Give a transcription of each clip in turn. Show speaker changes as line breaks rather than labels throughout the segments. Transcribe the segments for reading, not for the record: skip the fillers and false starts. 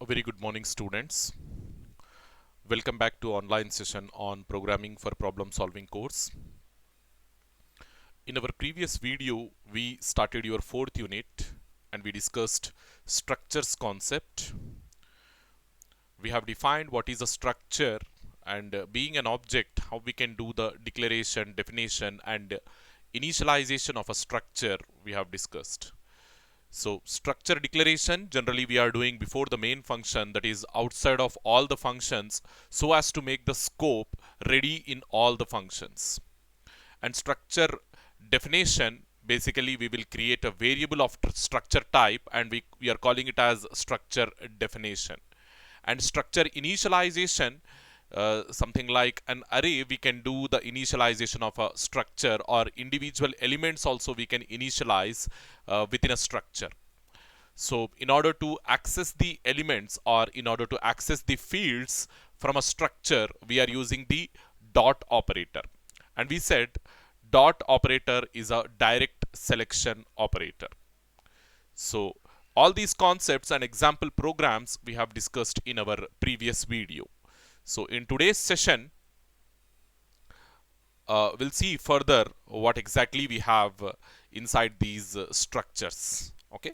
A very good morning, students. Welcome back to online session on programming for problem solving course. In our previous video, we started your fourth unit and we discussed structures concept. We have defined what is a structure and being an object, how we can do the declaration, definition and initialization of a structure we have discussed. So structure declaration generally we are doing before the main function, that is outside of all the functions, so as to make the scope ready in all the functions. And structure definition, basically we will create a variable of structure type and we are calling it as structure definition. And structure initialization, something like an array, we can do the initialization of a structure, or individual elements also we can initialize within a structure. So in order to access the elements or in order to access the fields from a structure, we are using the dot operator. And we said dot operator is a direct selection operator. So all these concepts and example programs we have discussed in our previous video. So in today's session, we'll see further what exactly we have inside these structures. Okay,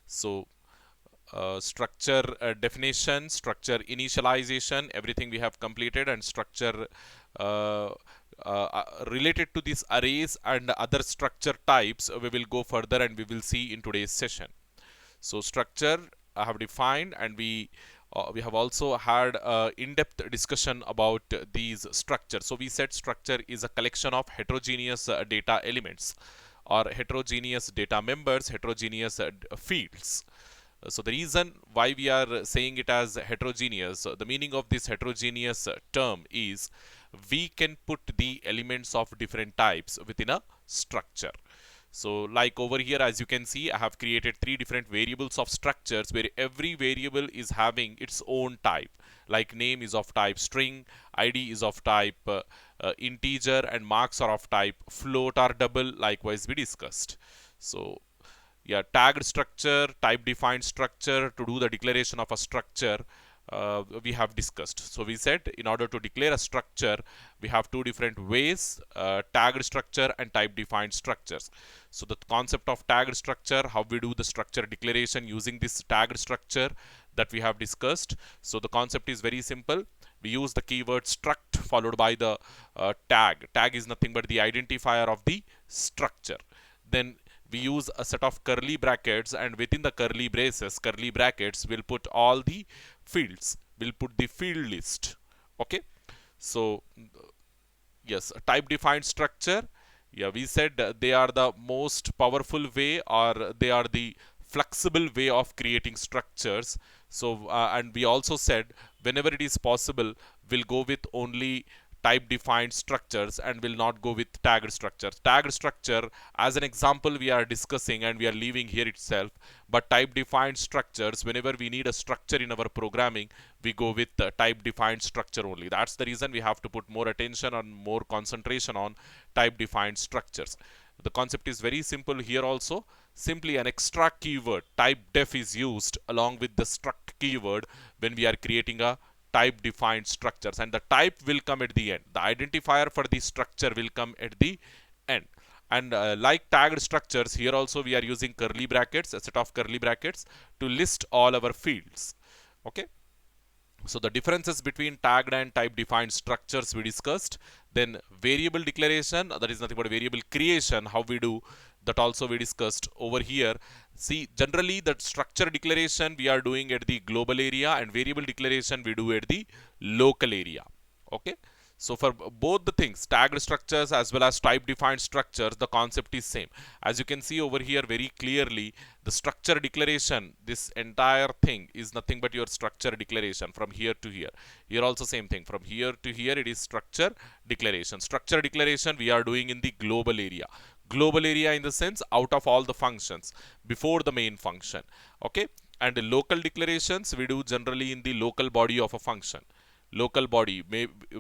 so structure definition, structure initialization, everything we have completed, and structure related to these arrays and other structure types we will go further and we will see in today's session. So structure I have defined, and we have also had in-depth discussion about these structures. So we said structure is a collection of heterogeneous data elements or heterogeneous data members, heterogeneous fields. So the reason why we are saying it as heterogeneous, the meaning of this heterogeneous term is we can put the elements of different types within a structure. So like over here, as you can see, I have created three different variables of structures where every variable is having its own type. Like name is of type string, ID is of type integer, and marks are of type float or double, likewise we discussed. So yeah, tagged structure, type defined structure, to do the declaration of a structure we have discussed. So we said in order to declare a structure, we have two different ways, tagged structure and type defined structures. So the concept of tagged structure, how we do the structure declaration using this tagged structure, that we have discussed. So the concept is very simple. We use the keyword struct followed by the tag. Tag is nothing but the identifier of the structure. Then we use a set of curly brackets, and within the curly brackets, we'll put all the fields. We'll put the field list. Okay. So yes, type defined structure. Yeah, we said they are the most powerful way, or they are the flexible way of creating structures. So and we also said whenever it is possible, we'll go with only type defined structures and will not go with tagged structures. Tagged structure as an example we are discussing and we are leaving here itself, but type defined structures, whenever we need a structure in our programming, we go with type defined structure only. That's the reason we have to put more attention and more concentration on type defined structures. The concept is very simple here also. Simply an extra keyword type def is used along with the struct keyword when we are creating a type defined structures, and the type will come at the end. The identifier for the structure will come at the end. And like tagged structures, here also we are using curly brackets, a set of curly brackets to list all our fields. Okay. So the differences between tagged and type defined structures we discussed. Then variable declaration, that is nothing but variable creation, how we do that also we discussed over here. See, generally that structure declaration we are doing at the global area, and variable declaration we do at the local area. Okay. So for both the things, tagged structures as well as type defined structures, the concept is same. As you can see over here very clearly, the structure declaration, this entire thing is nothing but your structure declaration from here to here. Here also same thing, from here to here it is structure declaration. Structure declaration we are doing in the global area. Global area in the sense out of all the functions before the main function. Okay. And the local declarations we do generally in the local body of a function. Local body,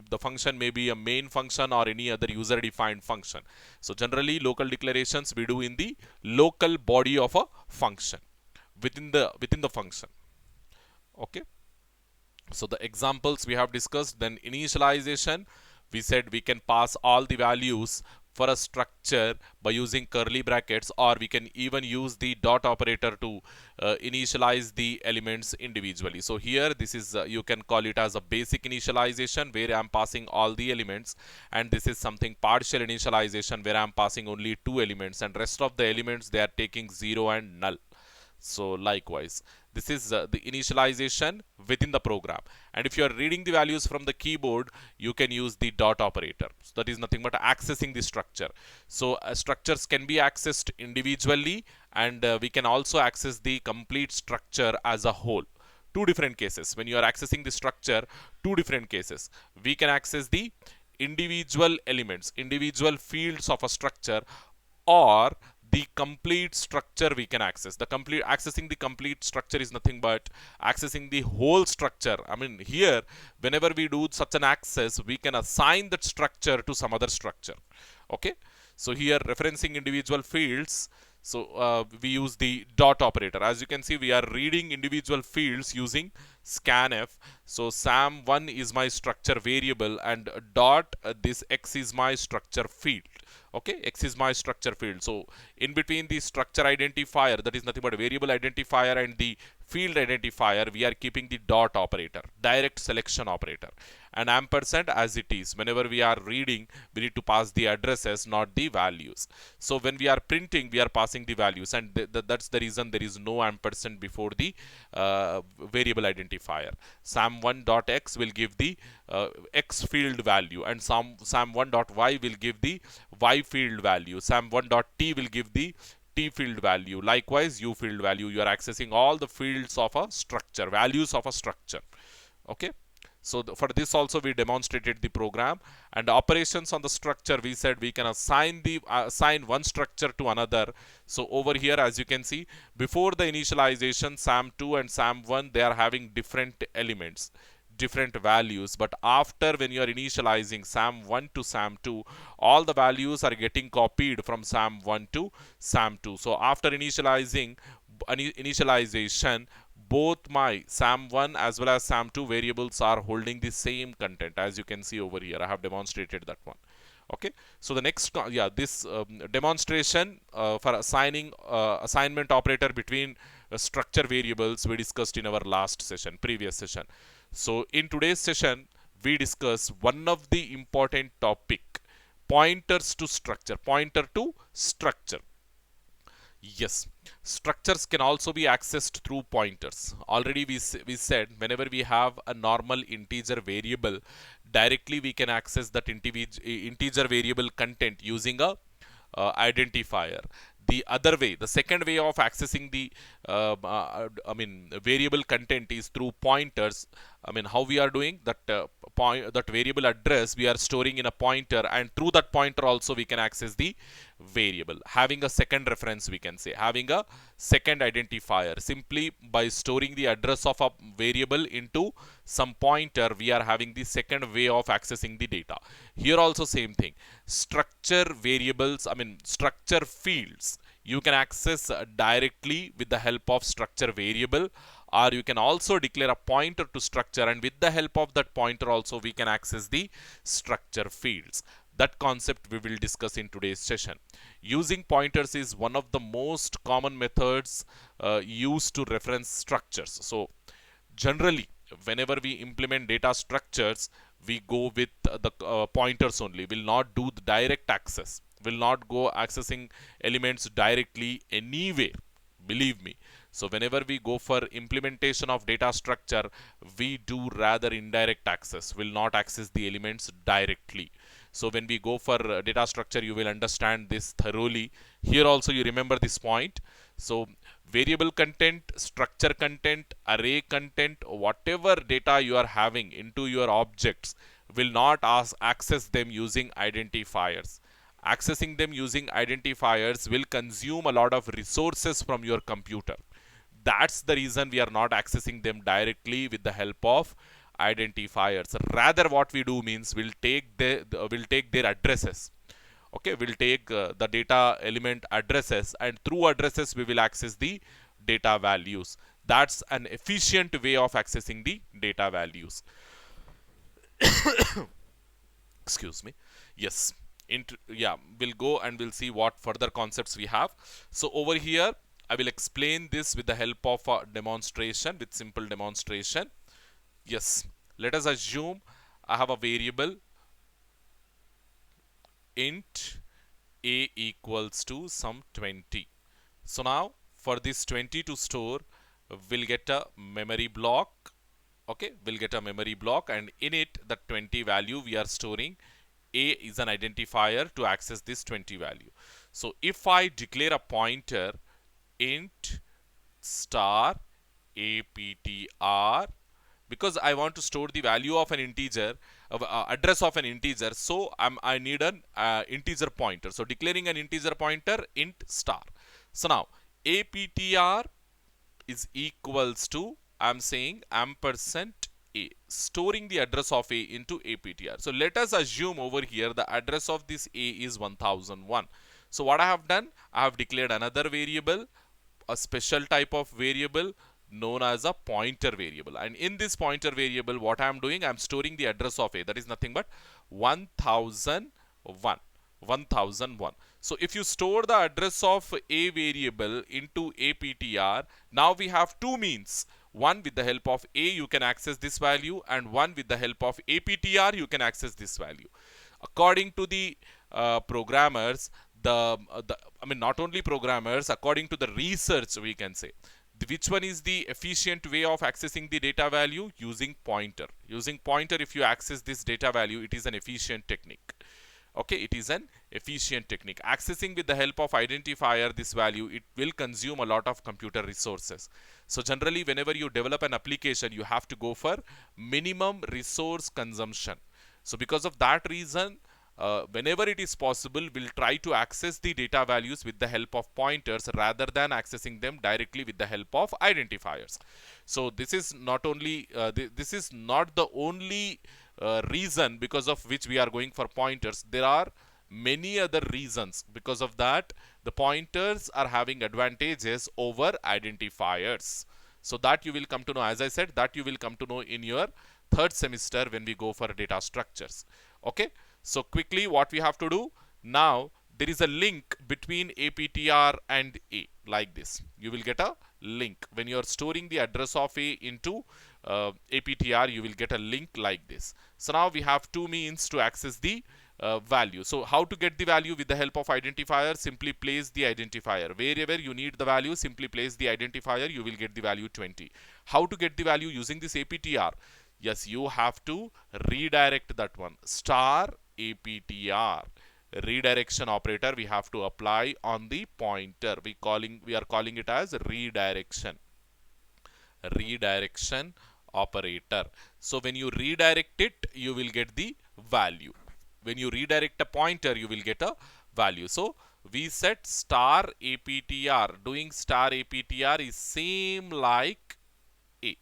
the function may be a main function or any other user defined function. So generally local declarations we do in the local body of a function within the function. Okay. So the examples we have discussed, then initialization, we said we can pass all the values for a structure by using curly brackets, or we can even use the dot operator to initialize the elements individually. So here this is you can call it as a basic initialization where I am passing all the elements, and this is something partial initialization where I am passing only two elements, and rest of the elements they are taking 0 and null. So likewise, this is the initialization within the program. And if you are reading the values from the keyboard, you can use the dot operator. So that is nothing but accessing the structure. So structures can be accessed individually, and we can also access the complete structure as a whole. Two different cases. When you are accessing the structure, two different cases. We can access the individual elements, individual fields of a structure, or the complete structure we can access. The complete accessing the complete structure is nothing but accessing the whole structure. I mean, here whenever we do such an access, we can assign that structure to some other structure. Okay, so here referencing individual fields, so we use the dot operator. As you can see, we are reading individual fields using scanf. So sam1 is my structure variable, and dot this x is my structure field. Okay, x is my structure field. So in between the structure identifier, that is nothing but a variable identifier, and the field identifier, we are keeping the dot operator, direct selection operator, and ampersand as it is. Whenever we are reading, we need to pass the addresses, not the values. So when we are printing, we are passing the values, and that's the reason there is no ampersand before the variable identifier. sam1.x will give the x field value, and sam1.y will give the y field value. sam1.t will give the t field value. Likewise, u field value. You are accessing all the fields of a structure, values of a structure. Okay, so for this also we demonstrated the program. And operations on the structure, we said we can assign one structure to another. So over here, as you can see, before the initialization, sam2 and sam1, they are having different elements, different values. But after, when you are initializing sam1 to sam2, all the values are getting copied from sam1 to sam2. So after initialization, both my sam1 as well as sam2 variables are holding the same content. As you can see over here, I have demonstrated that one. Okay, so the next, this demonstration for assigning assignment operator between structure variables we discussed in our last session, previous session. So in today's session, we discuss one of the important topic, pointers to structure, pointer to structure. Yes, structures can also be accessed through pointers. Already we said whenever we have a normal integer variable, directly we can access that integer variable content using a identifier. The other way, the second way of accessing the variable content is through pointers. I mean, how we are doing that, that variable address we are storing in a pointer, and through that pointer also we can access the variable, having a second reference, we can say, having a second identifier. Simply by storing the address of a variable into some pointer, we are having the second way of accessing the data. Here also same thing, structure variables, structure fields, you can access directly with the help of structure variable, or you can also declare a pointer to structure, and with the help of that pointer also we can access the structure fields. That concept we will discuss in today's session. Using pointers is one of the most common methods used to reference structures. So generally, whenever we implement data structures, we go with the pointers only. Will not do the direct access, will not go accessing elements directly anywhere, believe me. So whenever we go for implementation of data structure, we do rather indirect access, will not access the elements directly. So when we go for data structure, you will understand this thoroughly. Here also you remember this point. So variable content, structure content, array content, whatever data you are having into your objects, will not access them using identifiers. Accessing them using identifiers will consume a lot of resources from your computer. That's the reason we are not accessing them directly with the help of identifiers. Rather, what we do means we'll take their addresses. Okay, we'll take the data element addresses, and through addresses we will access the data values. That's an efficient way of accessing the data values. Excuse me. Yes. Yeah, we'll go and we'll see what further concepts we have. So over here, I will explain this with the help of a demonstration, with simple demonstration. Yes. Let us assume I have a variable int a equals to some 20. So now for this 20 to store, we'll get a memory block. Okay, we'll get a memory block, and in it, the 20 value we are storing. A is an identifier to access this 20 value. So if I declare a pointer int star aptr, because I want to store the value of an integer, address of an integer, so I need an integer pointer. So declaring an integer pointer int star. So now aptr is equals to, I'm saying ampersand a, storing the address of a into aptr. So let us assume over here the address of this a is 1001. So what I have done, I have declared another variable, a special type of variable known as a pointer variable, and in this pointer variable what I am doing, I am storing the address of a, that is nothing but 1001. 1001. So if you store the address of a variable into aptr, now we have two means. One, with the help of a you can access this value, and one with the help of aptr you can access this value. According to the programmers, I mean, not only programmers, according to the research, we can say, which one is the efficient way of accessing the data value? Using pointer. Using pointer, if you access this data value, it is an efficient technique. Okay, it is an efficient technique. Accessing with the help of identifier this value, it will consume a lot of computer resources. So generally, whenever you develop an application, you have to go for minimum resource consumption. So because of that reason, whenever it is possible, we'll try to access the data values with the help of pointers rather than accessing them directly with the help of identifiers. So this is not only this is not the only reason because of which we are going for pointers. There are many other reasons. Because of that, the pointers are having advantages over identifiers. So that you will come to know, as I said, that you will come to know in your third semester when we go for data structures. Okay, so quickly what we have to do now, there is a link between aptr and a, like this. You will get a link when you are storing the address of a into aptr. You will get a link like this. So now we have two means to access the value. So how to get the value? With the help of identifier, simply place the identifier wherever you need the value. Simply place the identifier, you will get the value 20. How to get the value using this aptr? Yes, you have to redirect that one, star aptr. Redirection operator we have to apply on the pointer. We are calling it as redirection operator. So when you redirect it, you will get the value. When you redirect a pointer, you will get a value. So we set star aptr. Doing star aptr is same like a.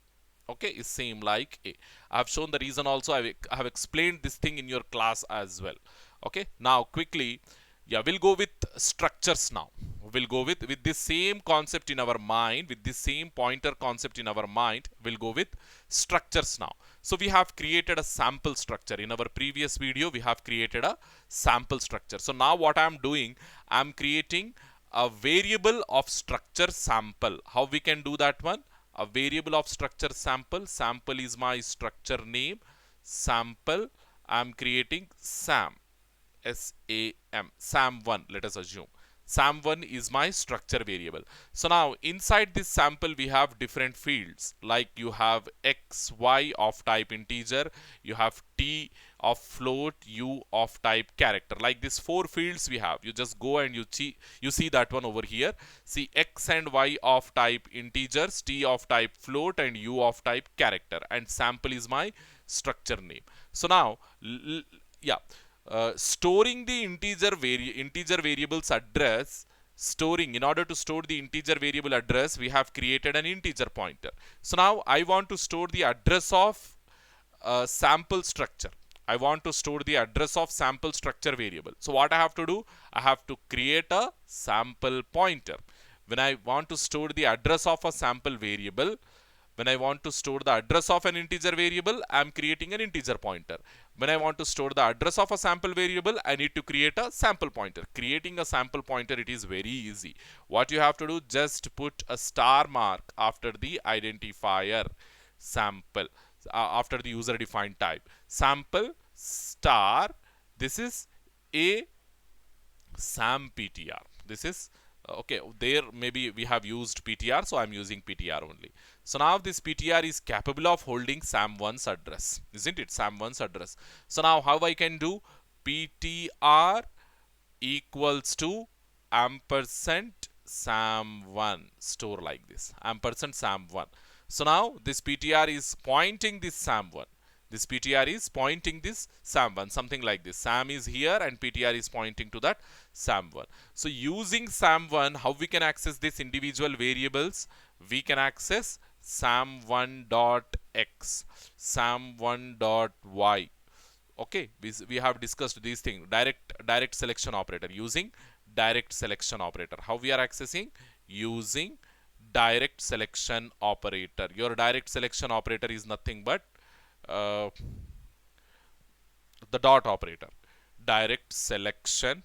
Okay, is same like a. I have shown the reason also. I have explained this thing in your class as well. Okay, now quickly, yeah, we'll go with structures now. We'll go with this same concept in our mind, with this same pointer concept in our mind, we'll go with structures now. So we have created a sample structure. In our previous video, we have created a sample structure. So now what I'm doing, I'm creating a variable of structure sample. How we can do that one? A variable of structure sample. Sample is my structure name. Sample, I'm creating SAM. SAM, SAM1, let us assume. SAM1 is my structure variable. So now inside this sample we have different fields, like you have X, Y of type integer, you have T of float, U of type character. Like these four fields we have. You just go and you see that one over here. See, X and Y of type integers, T of type float, and U of type character, and sample is my structure name. So now storing the integer variable's address, in order to store the integer variable address, we have created an integer pointer. So now I want to store the address of sample structure. I want to store the address of sample structure variable. So what I have to do, I have to create a sample pointer. When I want to store the address of a sample variable, when I want to store the address of an integer variable, I am creating an integer pointer. When I want to store the address of a sample variable, I need to create a sample pointer. Creating a sample pointer, it is very easy. What you have to do, just put a star mark after the identifier sample, after the user defined type. Sample star, this is a SAM PTR. This is okay. There maybe we have used PTR, so I'm using PTR only. So now this PTR is capable of holding SAM1's address, isn't it? SAM1's address. So now how I can do PTR equals to ampersand SAM1, store like this, ampersand SAM1. So now this PTR is pointing this SAM1. This PTR is pointing this SAM1, something like this. SAM is here and PTR is pointing to that SAM1. So using SAM1, how we can access these individual variables? We can access SAM1.x, SAM1.y. Okay, we have discussed these things. Direct selection operator, using direct selection operator. How we are accessing? Using direct selection operator. Your direct selection operator is nothing but the dot operator. Direct selection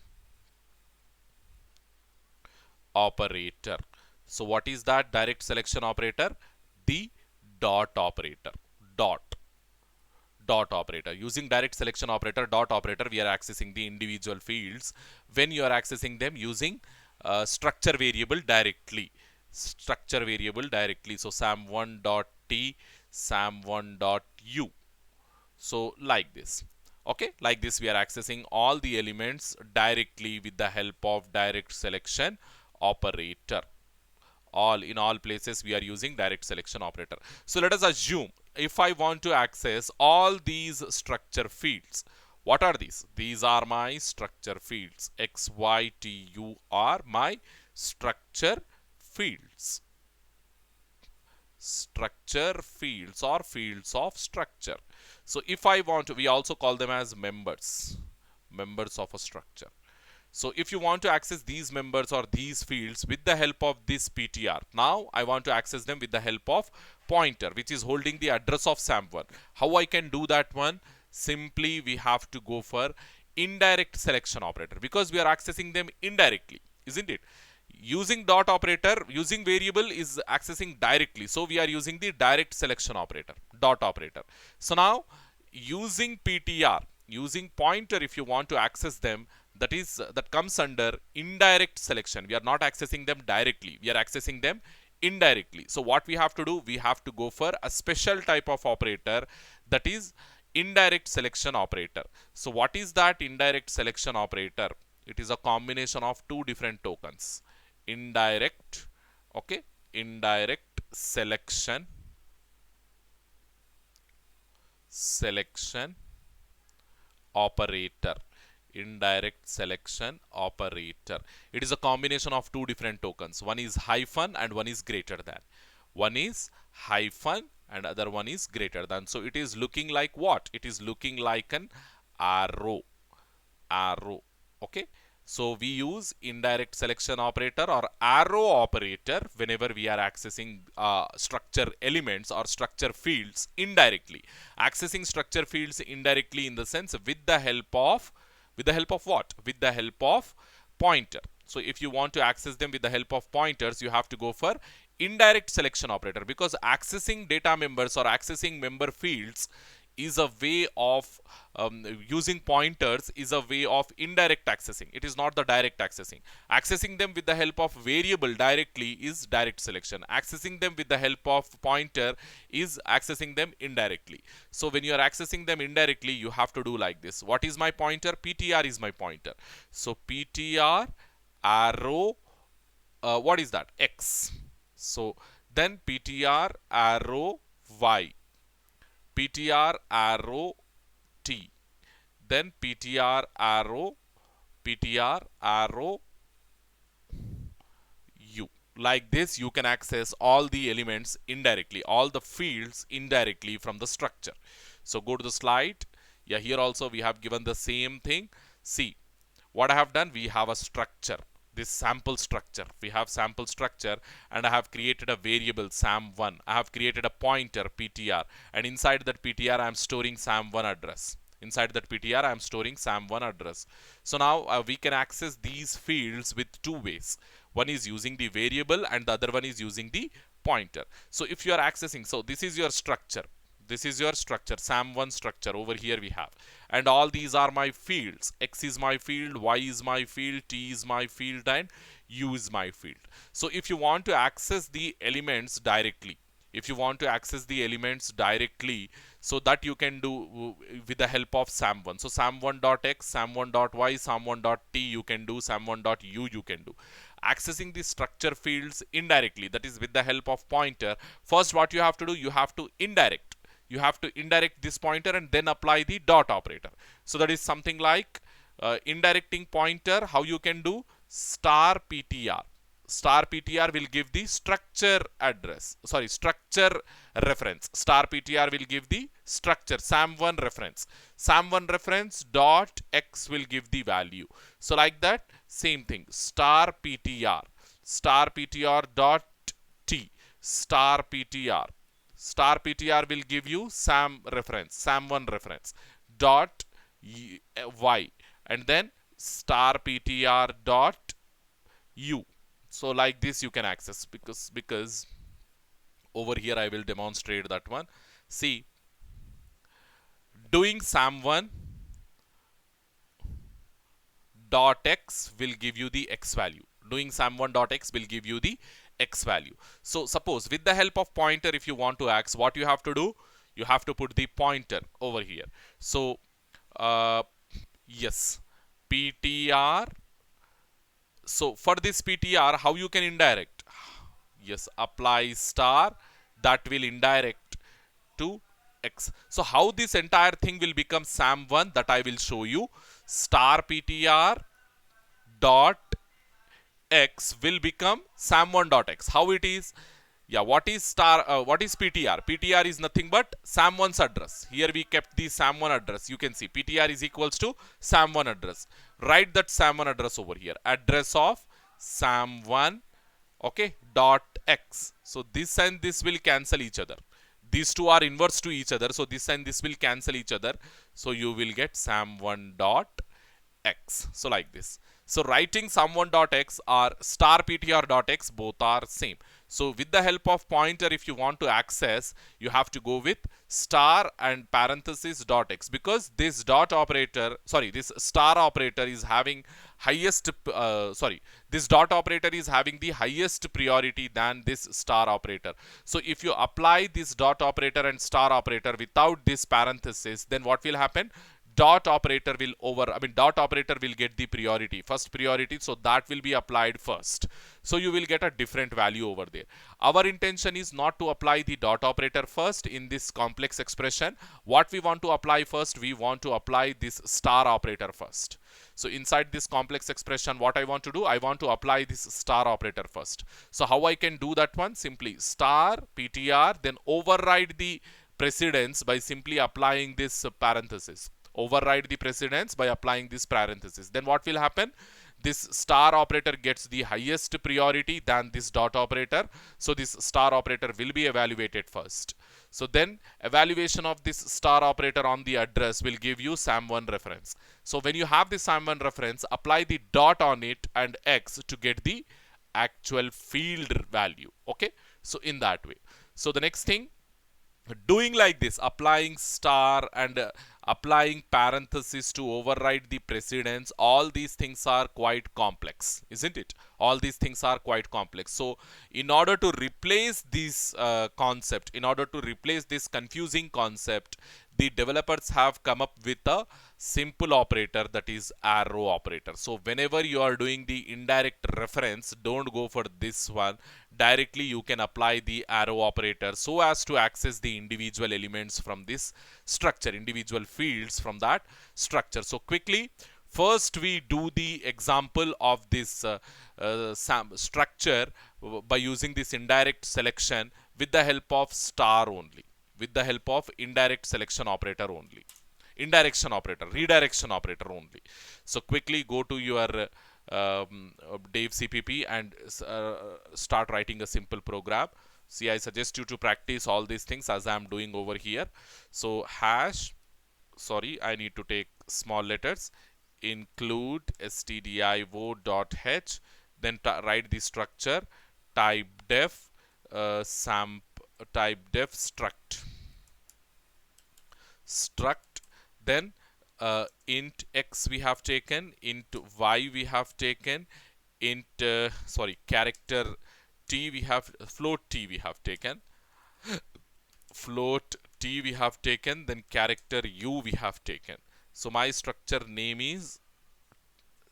operator. So what is that direct selection operator? The dot operator. Dot operator. Using direct selection operator, dot operator, we are accessing the individual fields. When you are accessing them using structure variable directly. Structure variable directly. So SAM1.t, SAM1.u. So like this. Okay, like this we are accessing all the elements directly with the help of direct selection operator. In all places we are using direct selection operator. So let us assume if I want to access all these structure fields. What are these? These are my structure fields. X, Y, T, U are my structure fields. Structure fields or fields of structure. So if I want to, we also call them as members of a structure. So if you want to access these members or these fields with the help of this PTR, now I want to access them with the help of pointer, which is holding the address of SAM1. How I can do that one? Simply we have to go for indirect selection operator, because we are accessing them indirectly, isn't it? Using dot operator, using variable is accessing directly. So we are using the direct selection operator, dot operator. So now using PTR, using pointer, if you want to access them, that comes under indirect selection. We are not accessing them directly. We are accessing them indirectly. So what we have to do? We have to go for a special type of operator, that is indirect selection operator. So what is that indirect selection operator? It is a combination of two different tokens. Indirect, okay, indirect selection operator. Indirect selection operator. It is a combination of two different tokens. One is hyphen and one is greater than. One is hyphen and other one is greater than. So it is looking like what? It is looking like an arrow. Okay. So we use indirect selection operator or arrow operator whenever we are accessing structure elements or structure fields indirectly. Accessing structure fields indirectly in the sense with the help of what? With the help of pointer. So if you want to access them with the help of pointers, you have to go for indirect selection operator, because accessing data members or accessing member fields is a way of using pointers is a way of indirect accessing. It is not the direct accessing. Accessing them with the help of variable directly is direct selection. Accessing them with the help of pointer is accessing them indirectly. So when you are accessing them indirectly, you have to do like this. What is my pointer? PTR is my pointer. So PTR arrow, what is that? X. So then PTR arrow Y. PTR arrow T, then PTR arrow U. Like this, you can access all the elements indirectly, all the fields indirectly from the structure. So go to the slide. Yeah, here also we have given the same thing. See what I have done. We have a structure. this sample structure. We have sample structure, and I have created a variable sam1. I have created a pointer ptr, and inside that ptr I am storing sam1 address. Inside that ptr I am storing sam1 address. So now we can access these fields with two ways. One is using the variable and the other one is using the pointer. So if you are accessing, so this is your structure. This is your structure, sam1 structure. Over here we have, and all these are my fields. X is my field, Y is my field, T is my field, and U is my field. So if you want to access the elements directly, if you want to access the elements directly, so that you can do with the help of sam1. So sam1.x, sam1.y, sam1.t you can do, sam1.u you can do. Accessing the structure fields indirectly, that is with the help of pointer. First what you have to do, you have to indirect this pointer and then apply the dot operator. So that is something like indirecting pointer. How you can do? Star ptr. Star ptr will give the structure address, sorry, structure reference. Star ptr will give the structure sam1 reference. Sam1 reference dot x will give the value. So like that, same thing, star ptr dot t, star ptr will give you sam1 reference dot y, and then star ptr dot u. So like this you can access, because over here I will demonstrate that one. See, doing sam1 dot x will give you the x value. Doing sam1 dot x will give you the x value. So suppose with the help of pointer, if you want to access, what you have to do, you have to put the pointer over here. So yes, ptr. So for this ptr, how you can indirect? Yes, apply star, that will indirect to x. So how this entire thing will become sam1, that I will show you. Star ptr dot x will become sam1 dot x. How it is? Yeah, what is ptr? Ptr is nothing but sam1's address. Here we kept the sam1 address. You can see ptr is equals to sam1 address. Write that sam1 address over here. Address of sam1, okay, dot x. So this and this will cancel each other. These two are inverse to each other. So this and this will cancel each other. So you will get sam1 dot x. So like this. So writing sam1 dot x or star ptr dot x, both are same. So with the help of pointer, if you want to access, you have to go with star and parenthesis dot x, because this dot operator, sorry, this star operator is having highest, this dot operator is having the highest priority than this star operator. So if you apply this dot operator and star operator without this parenthesis, then what will happen? Dot operator will get the priority, first priority, so that will be applied first. So you will get a different value over there. Our intention is not to apply the dot operator first in this complex expression. What we want to apply first, we want to apply this star operator first. So inside this complex expression, what I want to do, I want to apply this star operator first. So how I can do that one? Simply star ptr, then override the precedence by simply applying this parenthesis. Override the precedence by applying this parenthesis. Then what will happen? This star operator gets the highest priority than this dot operator. So this star operator will be evaluated first. So then evaluation of this star operator on the address will give you sam1 reference. So when you have the sam1 reference, apply the dot on it and x to get the actual field value. Okay. So in that way. So the next thing, doing like this, applying star and applying parenthesis to override the precedence, all these things are quite complex, isn't it? All these things are quite complex. So in order to replace this concept, in order to replace this confusing concept, the developers have come up with a simple operator, that is arrow operator. So whenever you are doing the indirect reference, don't go for this one. Directly you can apply the arrow operator so as to access the individual elements from this structure, individual fields from that structure. So quickly, first we do the example of this structure by using this indirect selection with the help of star only, with the help of indirect selection operator only, redirection operator only. So quickly go to your Dave CPP and start writing a simple program. See, I suggest you to practice all these things as I am doing over here. So hash, sorry, I need to take small letters, include stdio.h, then write the structure, type def type def struct, then int x we have taken, int y we have taken, int sorry, character t we have, float t we have taken, float t we have taken, then character u we have taken. So my structure name is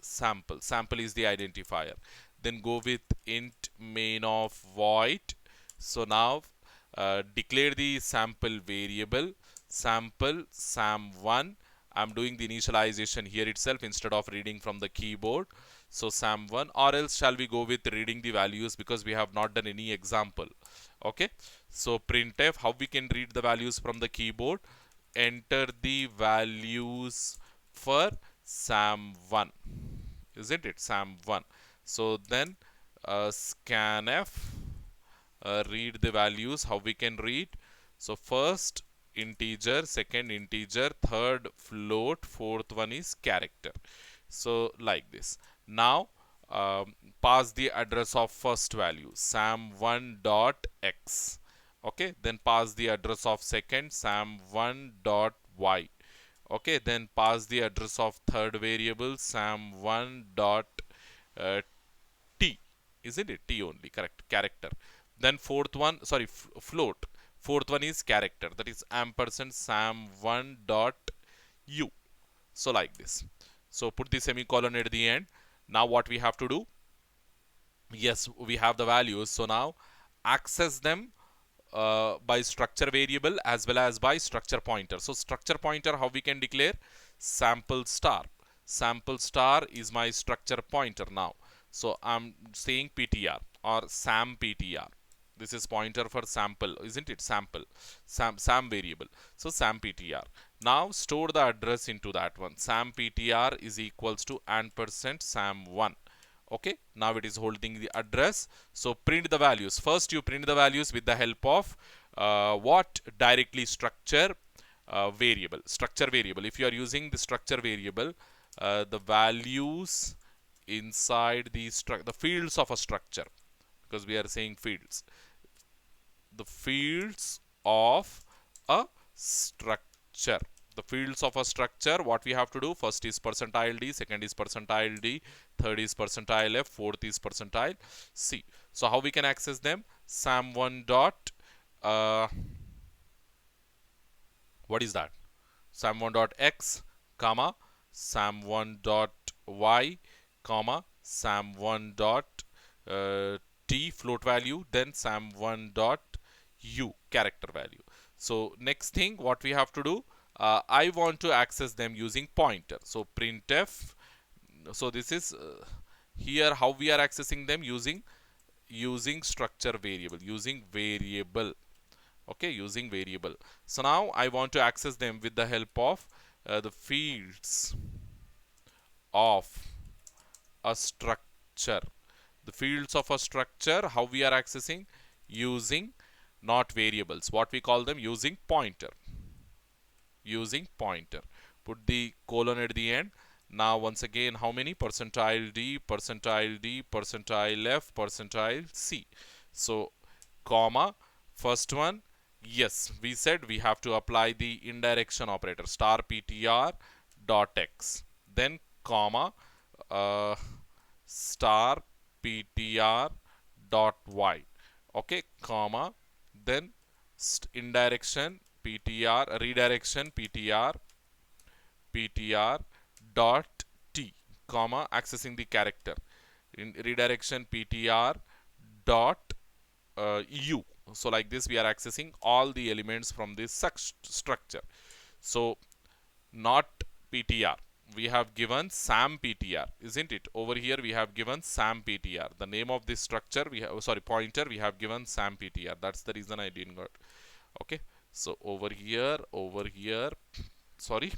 sample. Sample is the identifier. Then go with int main of void. So now declare the sample variable, sample sam1. I'm doing the initialization here itself instead of reading from the keyboard. So sam1, or else shall we go with reading the values because we have not done any example. Okay. So printf, how we can read the values from the keyboard? Enter the values for sam1, isn't it? sam1. So then scanf, read the values. How we can read? So first integer, second integer, third float, fourth one is character. So like this. Now pass the address of first value, sam1 dot x. Okay, then pass the address of second, sam1 dot y. Okay, then pass the address of third variable, sam1 dot uh, t, isn't it? T only, correct, character. Then fourth one, sorry, float, fourth one is character, that is ampersand sam1 dot u. So like this. So put the semicolon at the end. Now what we have to do? Yes, we have the values, so now access them by structure variable as well as by structure pointer. So structure pointer, how we can declare? Sample star. Sample star is my structure pointer now. So I'm saying ptr or sam ptr. This is pointer for sample, isn't it? Sample, sam variable. So sam ptr. Now store the address into that one. Sam ptr is equals to ampersand sam1. Okay, now it is holding the address. So print the values. First you print the values with the help of what? Directly structure variable. Structure variable. If you are using the structure variable, the values inside the fields of a structure, because we are saying fields, the fields of a structure. The fields of a structure, what we have to do? First is percentile d, second is percentile d, third is percentile f, fourth is percentile c. So how we can access them? Sam1 dot what is that? Sam1 dot x, comma, Sam1 dot y, comma, Sam1 dot t float value, then Sam1 dot u character value. So next thing what we have to do, I want to access them using pointer. So printf. So this is here how we are accessing them, using structure variable, using variable. Okay, using variable. So now I want to access them with the help of the fields of a structure. The fields of a structure, how we are accessing? Using not variables, what we call them? Using pointer. Using pointer. Put the colon at the end. Now once again, how many? Percentile d, percentile d, percentile f, percentile c. So comma, first one, yes, we said we have to apply the indirection operator, star ptr dot x, then comma, star ptr dot y. Okay, comma, then indirection ptr, redirection ptr dot t, comma, accessing the character, in redirection ptr dot u. So like this we are accessing all the elements from this structure. So not ptr, we have given sam ptr, isn't it? Over here we have given sam ptr, the name of this structure we have, sorry, pointer, we have given sam ptr. That's the reason I didn't got. Okay, so over here, sorry,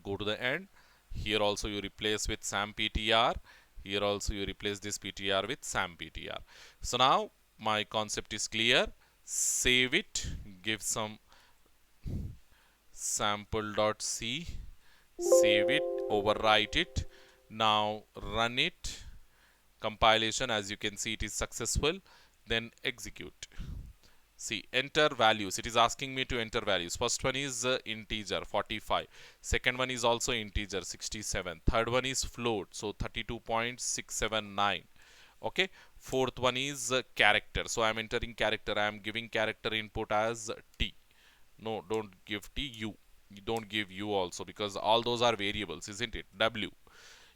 go to the end. Here also you replace with SAMPTR. Here also you replace this PTR with SAMPTR. So now my concept is clear. Save it, give some sample.c, save it, overwrite it. Now run it. Compilation, as you can see, it is successful. Then execute. See, enter values. It is asking me to enter values. First one is integer 45. Second one is also integer 67. Third one is float, so 32.679. Okay. Fourth one is character. So I am entering character. I am giving character input as T. No, don't give T, U. You don't give U also, because all those are variables, isn't it? W.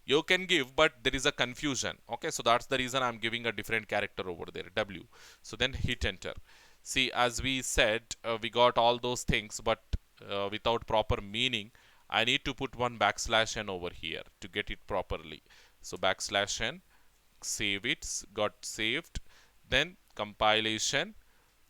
You can give, but there is a confusion. Okay, so that's the reason I'm giving a different character over there, W. So then hit enter. See, as we said, we got all those things, but without proper meaning. I need to put one backslash n over here to get it properly. So backslash n, save it, got saved. Then compilation.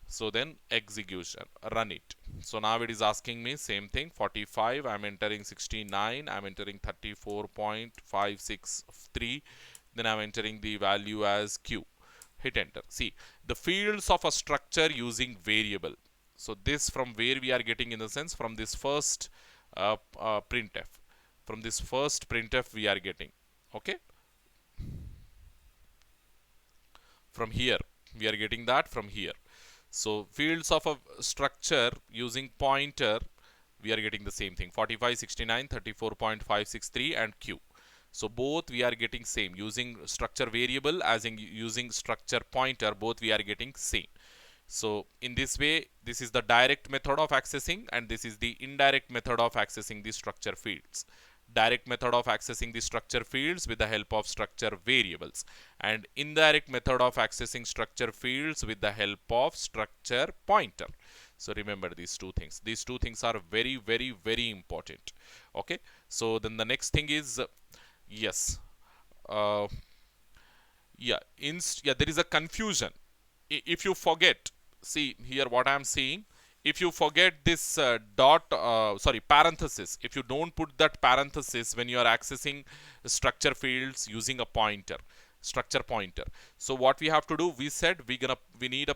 So then execution, run it. So now it is asking me same thing, 45, I'm entering 69, I'm entering 34.563, then I'm entering the value as Q. Hit enter. See, the fields of a structure using variable. So this from where we are getting, in the sense, from this first printf. From this first printf we are getting. Okay. From here, we are getting that from here. So fields of a structure using pointer, we are getting the same thing, 45, 69, 34.563 and Q. So both we are getting same, using structure variable as in using structure pointer, both we are getting same. So in this way, this is the direct method of accessing, and this is the indirect method of accessing the structure fields. Direct method of accessing the structure fields with the help of structure variables, and indirect method of accessing structure fields with the help of structure pointer. So remember these two things. These two things are very, very, very important. Okay. So then the next thing is, yes, yeah, there is a confusion. If you forget, see here what I am seeing. If you forget this parenthesis, if you don't put that parenthesis when you are accessing structure fields using a pointer, structure pointer. So what we have to do, we said we need a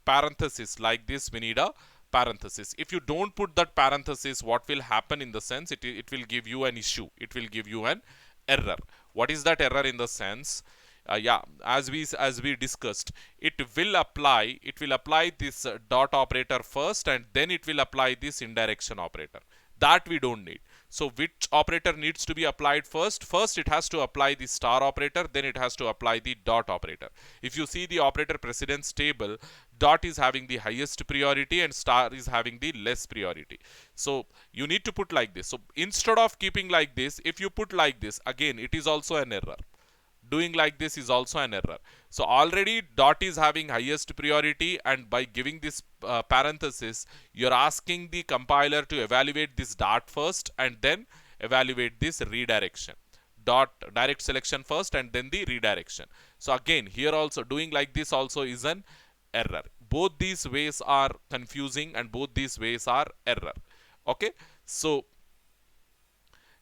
parenthesis like this. We need a parenthesis. If you don't put that parenthesis, what will happen, in the sense, it will give you an issue. It will give you an error. What is that error, in the sense? Yeah, as we discussed, it will apply this dot operator first, and then it will apply this indirection operator. That we don't need. So which operator needs to be applied first? First it has to apply the star operator, then it has to apply the dot operator. If you see the operator precedence table, dot is having the highest priority and star is having the less priority. So you need to put like this. So instead of keeping like this, if you put like this, again it is also an error. Doing like this is also an error. So already dot is having highest priority, and by giving this parenthesis, you're asking the compiler to evaluate this dot first and then evaluate this redirection. Dot direct selection first and then the redirection. So again, here also doing like this also is an error. Both these ways are confusing and both these ways are error. Okay. So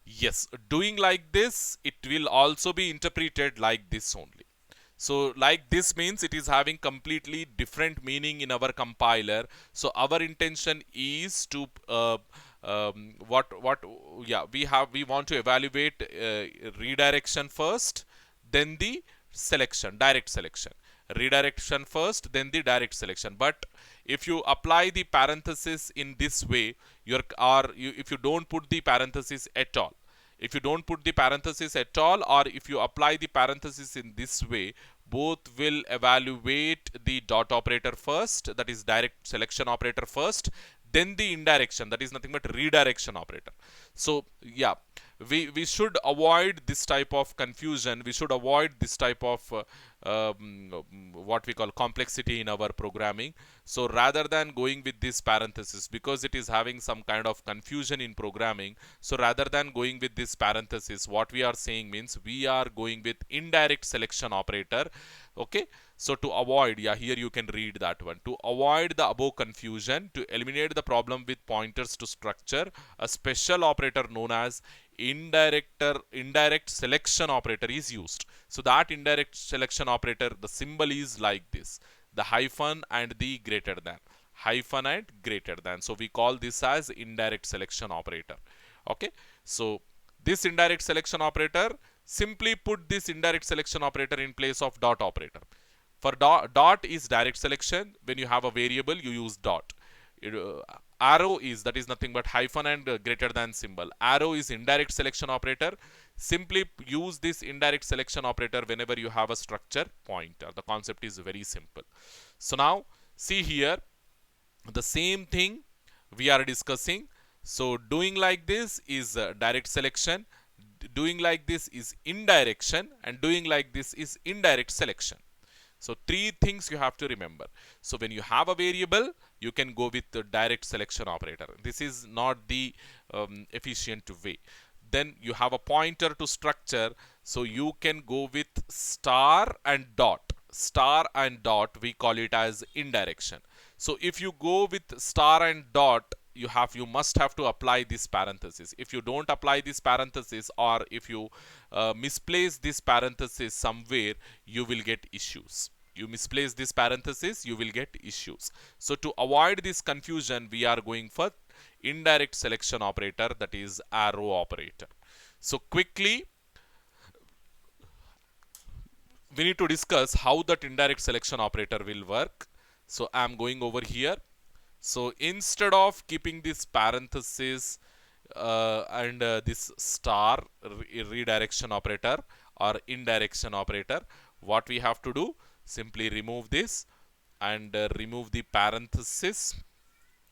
yes, doing like this, it will also be interpreted like this only. So like this means it is having completely different meaning in our compiler. So our intention is to we want to evaluate redirection first, then the selection, direct selection. Redirection first, then the direct selection. But if you apply the parenthesis in this way, if you don't put the parenthesis at all, if you don't put the parenthesis at all, or if you apply the parenthesis in this way, both will evaluate the dot operator first, that is direct selection operator first, then the indirection, that is nothing but redirection operator. So yeah, we should avoid this type of confusion. We should avoid this type of what we call complexity in our programming. So rather than going with this parenthesis, because it is having some kind of confusion in programming, so rather than going with this parenthesis, what we are saying means we are going with indirect selection operator. Okay. So to avoid, yeah, here you can read that one. To avoid the above confusion, to eliminate the problem with pointers to structure, a special operator known as indirect selection operator is used. So that indirect selection operator, the symbol is like this: the hyphen and the greater than. Hyphen and greater than. So we call this as indirect selection operator. Okay. So this indirect selection operator, simply put this indirect selection operator in place of dot operator. For dot is direct selection. When you have a variable, you use dot. Arrow is, that is nothing but hyphen and greater than symbol. Arrow is indirect selection operator. Simply use this indirect selection operator whenever you have a structure pointer. The concept is very simple. So now see here, the same thing we are discussing. So doing like this is direct selection, doing like this is indirection, and doing like this is indirect selection. So three things you have to remember. So when you have a variable, you can go with the direct selection operator. This is not the efficient way. Then you have a pointer to structure, so you can go with star and dot. Star and dot, we call it as indirection. So if you go with star and dot, you must have to apply this parenthesis. If you don't apply this parenthesis, or if you misplace this parenthesis somewhere, you will get issues. You misplace this parenthesis, you will get issues. So to avoid this confusion, we are going for indirect selection operator, that is arrow operator. So quickly, we need to discuss how that indirect selection operator will work. So I am going over here. So instead of keeping this parenthesis and this star redirection operator or indirection operator, what we have to do, simply remove this and remove the parenthesis.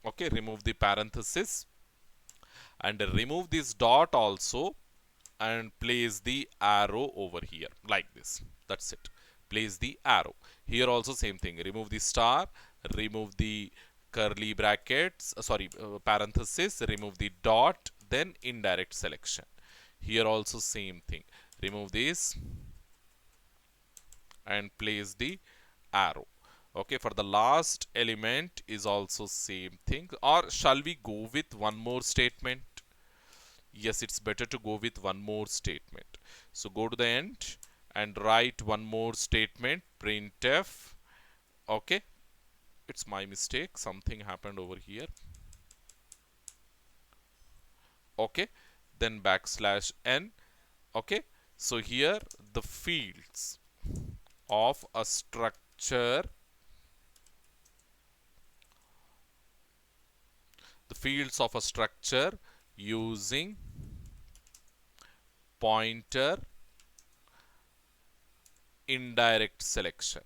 Okay, remove the parenthesis and remove this dot also, and place the arrow over here like this. That's it. Place the arrow. Here also same thing. Remove the star, remove the curly brackets, parenthesis, remove the dot, then indirect selection. Here also same thing. Remove this and place the arrow. Okay, for the last element is also same thing. Or shall we go with one more statement? Yes, it's better to go with one more statement. So go to the end and write one more statement, printf. Okay, it's my mistake, something happened over here. Okay, then backslash n. Okay, so here the fields of a structure, using pointer indirect selection.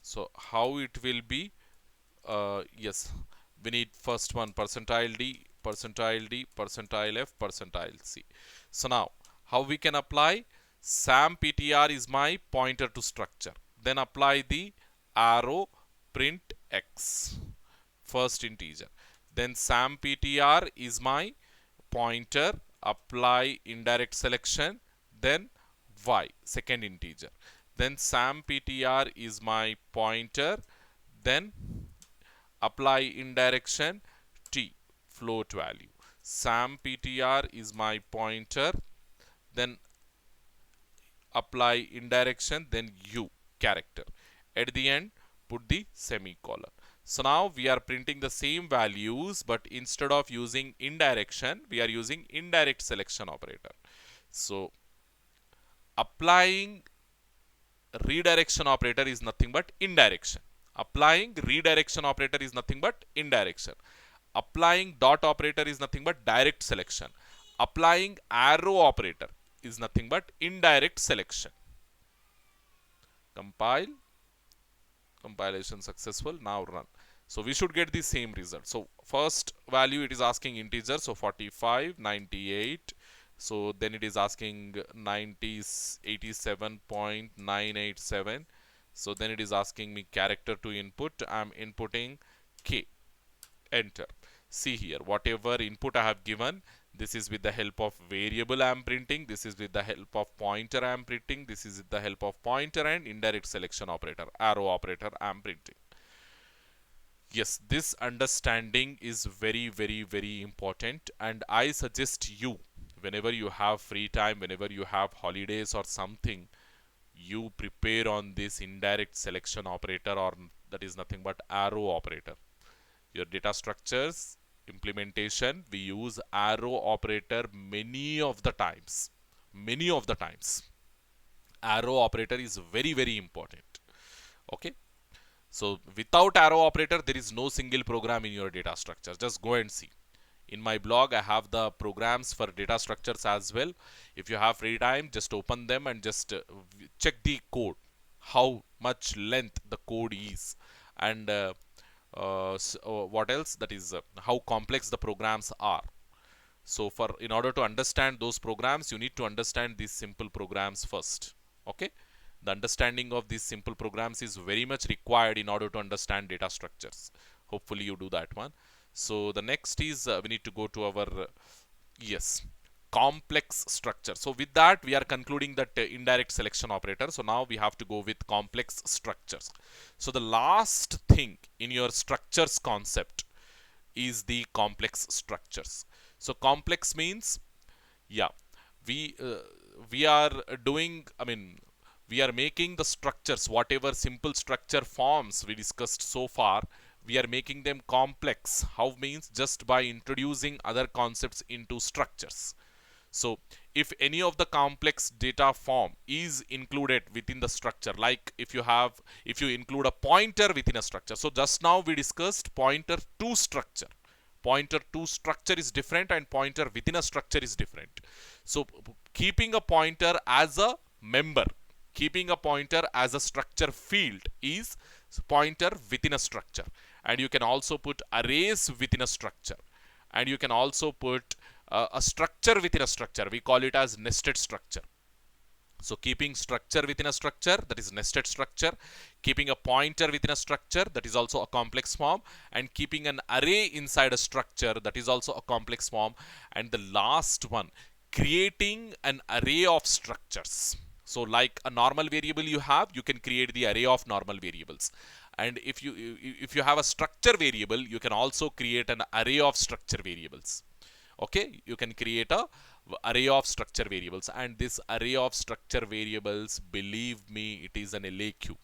So how it will be? Yes, we need first one percentile D, percentile F, percentile C. So now how we can apply? SAM PTR is my pointer to structure. Then apply the arrow print X, first integer. Then SAM PTR is my pointer, apply indirect selection, then Y, second integer. Then SAM PTR is my pointer, then apply indirection T, float value. SAM PTR is my pointer, then apply indirection, then U, character. At the end, put the semicolon. So now we are printing the same values, but instead of using indirection, we are using indirect selection operator. So applying redirection operator is nothing but indirection. Applying redirection operator is nothing but indirection. Applying dot operator is nothing but direct selection. Applying arrow operator is nothing but indirect selection. Compile. Compilation successful. Now run. So we should get the same result. So first value it is asking integer. So 45, 98. So then it is asking 87.987. So then it is asking me character to input. I'm inputting K. Enter. See here, whatever input I have given, This is with the help of variable I am printing. This is with the help of pointer I am printing. This is with the help of pointer and indirect selection operator, arrow operator I am printing. Yes, this understanding is very, very, very important, and I suggest you, whenever you have free time, whenever you have holidays or something, you prepare on this indirect selection operator, or that is nothing but arrow operator. Your data structures implementation, we use arrow operator many of the times. Many of the times. Arrow operator is very, very important. Okay. So without arrow operator, there is no single program in your data structure. Just go and see. In my blog, I have the programs for data structures as well. If you have free time, just open them and just check the code, how much length the code is, and what else, that is how complex the programs are. So for in order to understand those programs, you need to understand these simple programs first. Okay, the understanding of these simple programs is very much required in order to understand data structures. Hopefully you do that one. So the next is we need to go to our yes, complex structure. So with that, we are concluding that indirect selection operator. So now we have to go with complex structures. So the last thing in your structures concept is the complex structures. So complex means, yeah, we uh, we are doing, I mean, we are making the structures, whatever simple structure forms we discussed so far, we are making them complex. How means? Just by introducing other concepts into structures. So if any of the complex data form is included within the structure, like if you include a pointer within a structure. So just now we discussed pointer to structure. Pointer to structure is different and pointer within a structure is different. So keeping a pointer as a member, keeping a pointer as a structure field is pointer within a structure. And you can also put arrays within a structure. And you can also put a structure within a structure. We call it as nested structure. So keeping structure within a structure, that is nested structure. Keeping a pointer within a structure, that is also a complex form. And keeping an array inside a structure, that is also a complex form. And the last one, creating an array of structures. So like a normal variable you have, you can create the array of normal variables. And if you have a structure variable, you can also create an array of structure variables. Okay, you can create a array of structure variables, and this array of structure variables, believe me, it is an LAQ.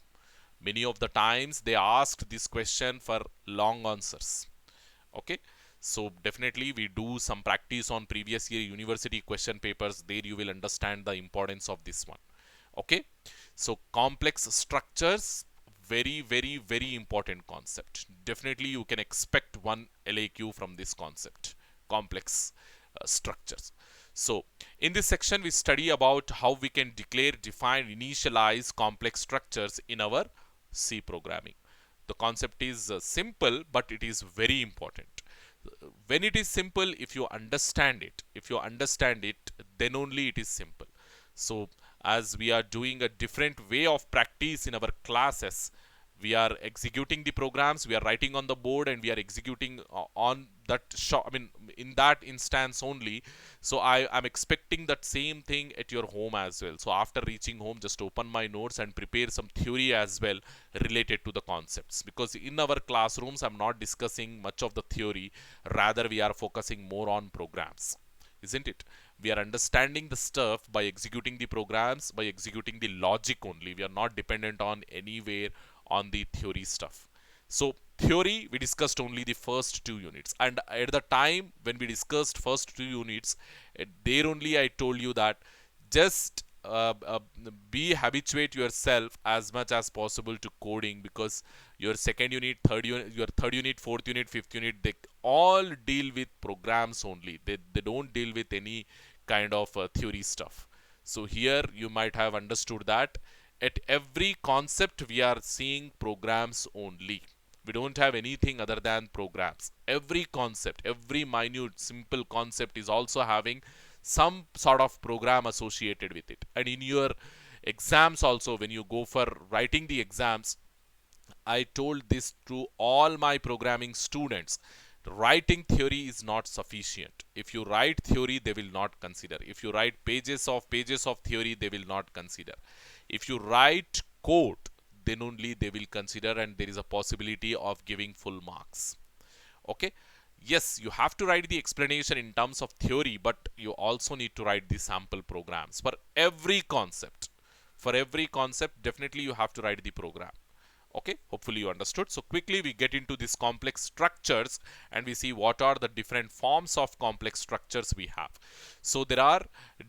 Many of the times they asked this question for long answers. Okay, so definitely we do some practice on previous year university question papers. There you will understand the importance of this one. Okay, so complex structures, very, very, very important concept. Definitely you can expect one LAQ from this concept, complex structures. So in this section we study about how we can declare, define, initialize complex structures in our C programming. The concept is simple, but it is very important. When it is simple, if you understand it, then only it is simple. So as we are doing a different way of practice in our classes, we are executing the programs, we are writing on the board, and we are executing on that in that instance only. So I am expecting that same thing at your home as well. So after reaching home, just open my notes and prepare some theory as well related to the concepts, because in our classrooms I'm not discussing much of the theory, rather we are focusing more on programs, isn't it? We are understanding the stuff by executing the programs, by executing the logic only. We are not dependent on anywhere on the theory stuff. So theory, we discussed only the first 2 units, and at the time when we discussed first 2 units, there only I told you that just be habituate yourself as much as possible to coding, because your second unit, third unit, your third unit, fourth unit, fifth unit, they all deal with programs only. They don't deal with any kind of theory stuff. So here you might have understood that at every concept we are seeing programs only. We don't have anything other than programs. Every concept, every minute simple concept is also having some sort of program associated with it. And in your exams also, when you go for writing the exams, I told this to all my programming students, Writing theory is not sufficient. If you write theory, they will not consider. If you write pages of theory, they will not consider. If you write code, then only they will consider, and there is a possibility of giving full marks. Okay. Yes, you have to write the explanation in terms of theory, but you also need to write the sample programs for every concept. For every concept, definitely you have to write the program. Okay, hopefully you understood. So quickly we get into these complex structures and we see what are the different forms of complex structures we have. So there are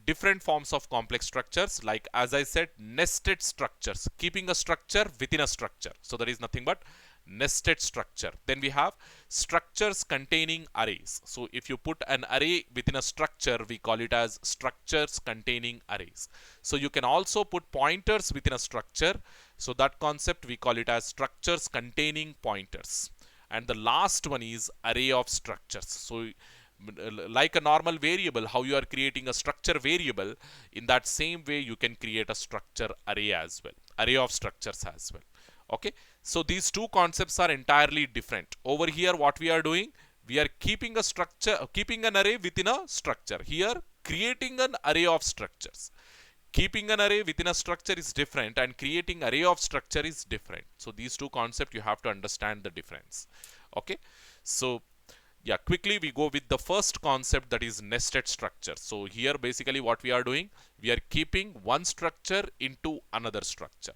different forms of complex structures, like as I said, nested structures, keeping a structure within a structure. So that is nothing but nested structure. Then we have structures containing arrays. So if you put an array within a structure, we call it as structures containing arrays. So you can also put pointers within a structure. So that concept we call it as structures containing pointers. And the last one is array of structures. So like a normal variable, how you are creating a structure variable, in that same way you can create a structure array as well, array of structures as well. Okay, so these two concepts are entirely different. Over here what we are doing, we are keeping a structure, keeping an array within a structure. Here creating an array of structures. Keeping an array within a structure is different, and creating array of structure is different. So these two concepts you have to understand the difference. Okay, so yeah, quickly we go with the first concept, that is nested structure. So here basically what we are doing, we are keeping one structure into another structure.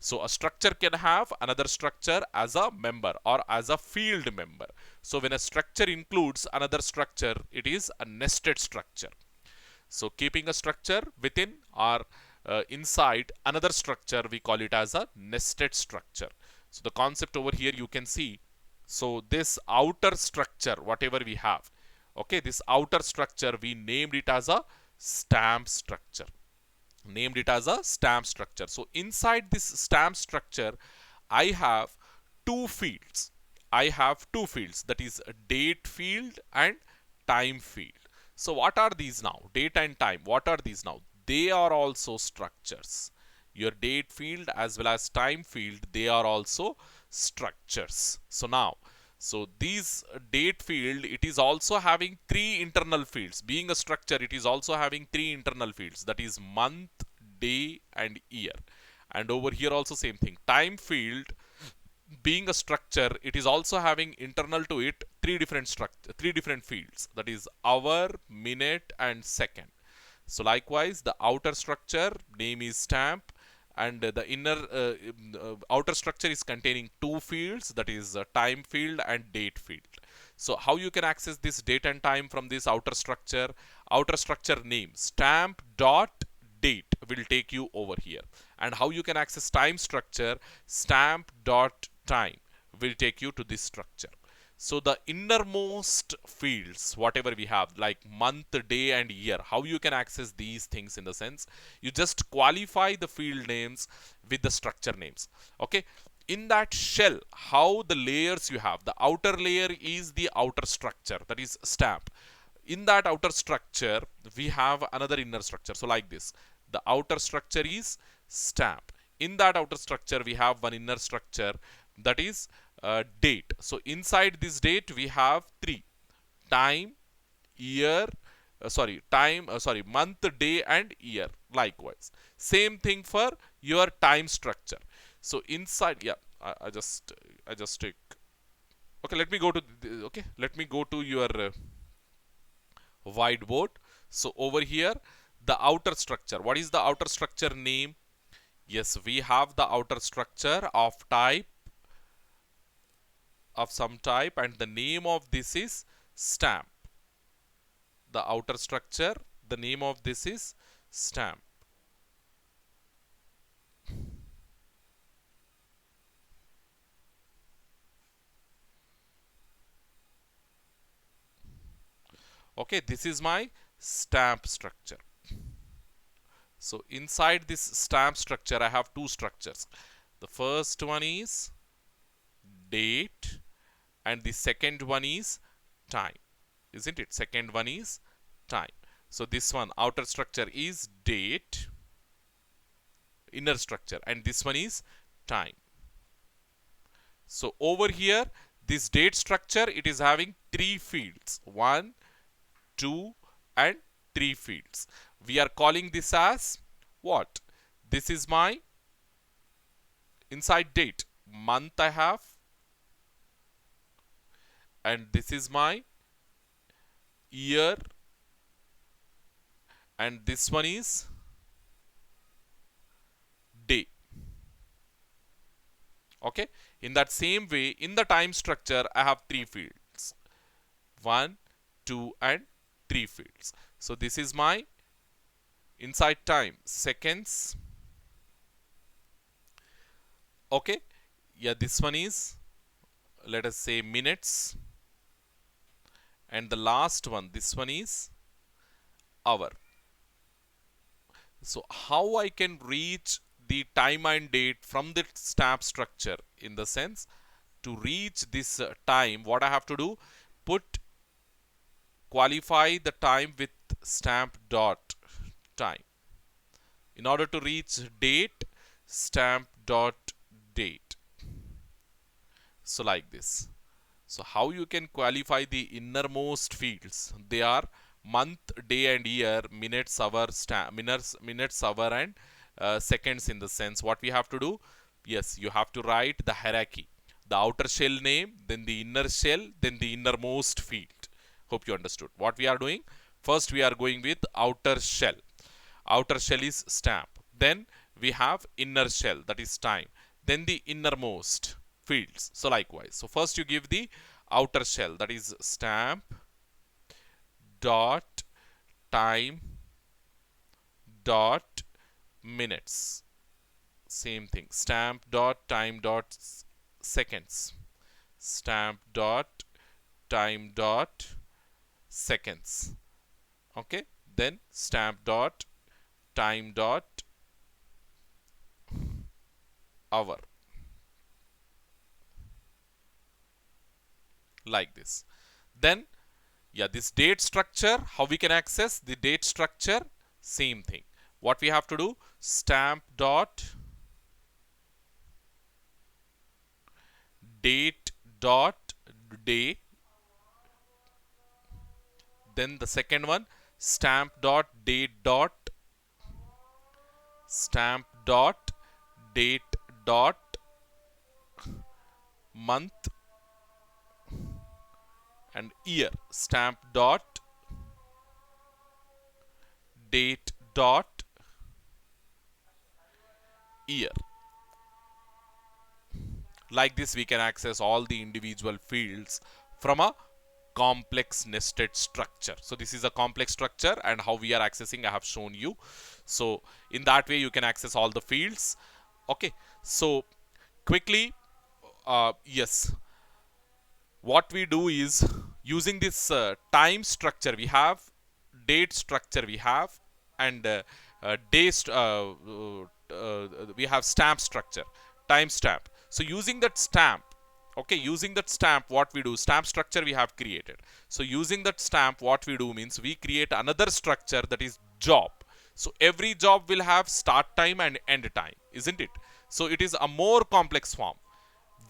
So a structure can have another structure as a member or as a field member. So when a structure includes another structure, it is a nested structure. So keeping a structure within or inside another structure, we call it as a nested structure. So the concept over here you can see. So this outer structure, whatever we have, okay, this outer structure we named it as a stamp structure. Named it as a stamp structure. So inside this stamp structure, I have two fields. I have two fields, that is a date field and time field. So what are these now? Date and time. What are these now? They are also structures. Your date field as well as time field, they are also structures. So now, so these date field, it is also having three internal fields. Being a structure, it is also having three internal fields, that is month, day and year. And over here also same thing. Time field, being a structure, it is also having internal to it three different fields, that is hour, minute and second. So likewise the outer structure name is stamp, and the inner outer structure is containing two fields, that is time field and date field. So how you can access this date and time from this outer structure? Outer structure name stamp dot date will take you over here. And how you can access time structure? Stamp dot time will take you to this structure. So the innermost fields, whatever we have, like month, day and year, how you can access these things, in the sense, you just qualify the field names with the structure names. Okay. In that shell, how the layers you have, the outer layer is the outer structure, that is stamp. In that outer structure, we have another inner structure. So like this, the outer structure is stamp. In that outer structure, we have one inner structure, that is date. So inside this date we have three: time, year, month, day and year. Likewise same thing for your time structure. So inside, yeah, I just take, okay, let me go to let me go to your whiteboard. So over here, the outer structure, what is the outer structure name? Yes, we have the outer structure of some type, and the name of this is stamp. The outer structure, the name of this is stamp. Okay, this is my stamp structure. So inside this stamp structure, I have two structures. The first one is date and the second one is time. Isn't it? Second one is time. So this one, outer structure is date, inner structure, and this one is time. So over here, this date structure, it is having three fields, 1, 2 and 3 fields. We are calling this as what? This is my inside date, month I have, and this is my year, and this one is day. Okay, in that same way, in the time structure I have three fields, 1, 2 and 3 fields. So this is my inside time, seconds. Okay, yeah, this one is, let us say, minutes, and the last one, this one is hour. So how I can reach the time and date from the stamp structure? In the sense, to reach this time, what I have to do, qualify the time with stamp dot time. In order to reach date, stamp dot date. So like this. So how you can qualify the innermost fields? They are month, day and year, minutes, hour, minutes, hour and seconds. In the sense, what we have to do? Yes, you have to write the hierarchy. The outer shell name, then the inner shell, then the innermost field. Hope you understood. What we are doing? First we are going with outer shell. Outer shell is stamp. Then we have inner shell, that is time. Then the innermost fields. So likewise. So first you give the outer shell, that is stamp dot time dot minutes. Same thing. Stamp dot time dot seconds. Stamp dot time dot seconds. Okay. Then stamp dot time dot hour. Like this. Then, yeah, this date structure, how we can access the date structure? Same thing. What we have to do? Stamp dot date dot day. Then the second one, stamp dot date dot stamp dot date dot month and year. Stamp dot date dot year. Like this, we can access all the individual fields from a complex nested structure. So this is a complex structure, and how we are accessing, I have shown you. So in that way, you can access all the fields. Okay, so quickly, yes, what we do is, using this time structure we have, date structure we have, and we have stamp structure, time stamp. So using that stamp, okay, using that stamp, what we do, stamp structure we have created. So using that stamp, what we do means, we create another structure, that is job. So every job will have start time and end time, isn't it? So it is a more complex form.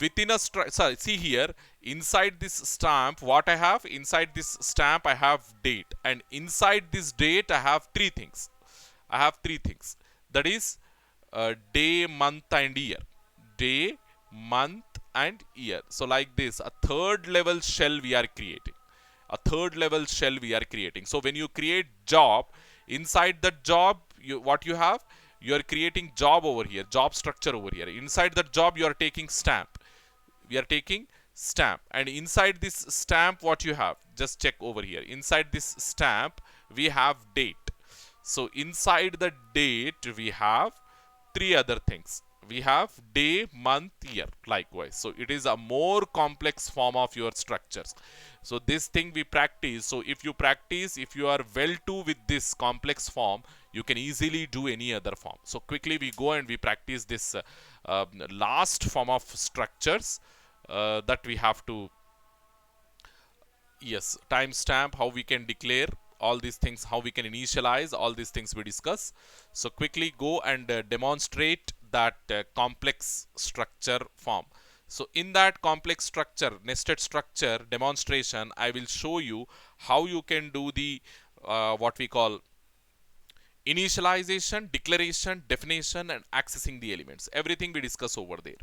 Within a see here, inside this stamp, what I have? Inside this stamp, I have date, and inside this date, I have three things. That is day, month, and year. Day, month, and year. So like this, a third level shell we are creating. So when you create job, inside that job, what you have? You are creating job over here, job structure over here. Inside that job, you are taking stamp. And inside this stamp, what you have? Just check over here. Inside this stamp, we have date. So inside the date, we have three other things. We have day, month, year, likewise. So it is a more complex form of your structures. So this thing we practice. So if you practice, if you are well to with this complex form, you can easily do any other form. So quickly we go and we practice this last form of structures that we have to. Yes, timestamp, how we can declare all these things, how we can initialize all these things we discuss. So quickly go and demonstrate that complex structure form. So in that complex structure, nested structure demonstration, I will show you how you can do the what we call initialization, declaration, definition, and accessing the elements. Everything we discuss over there.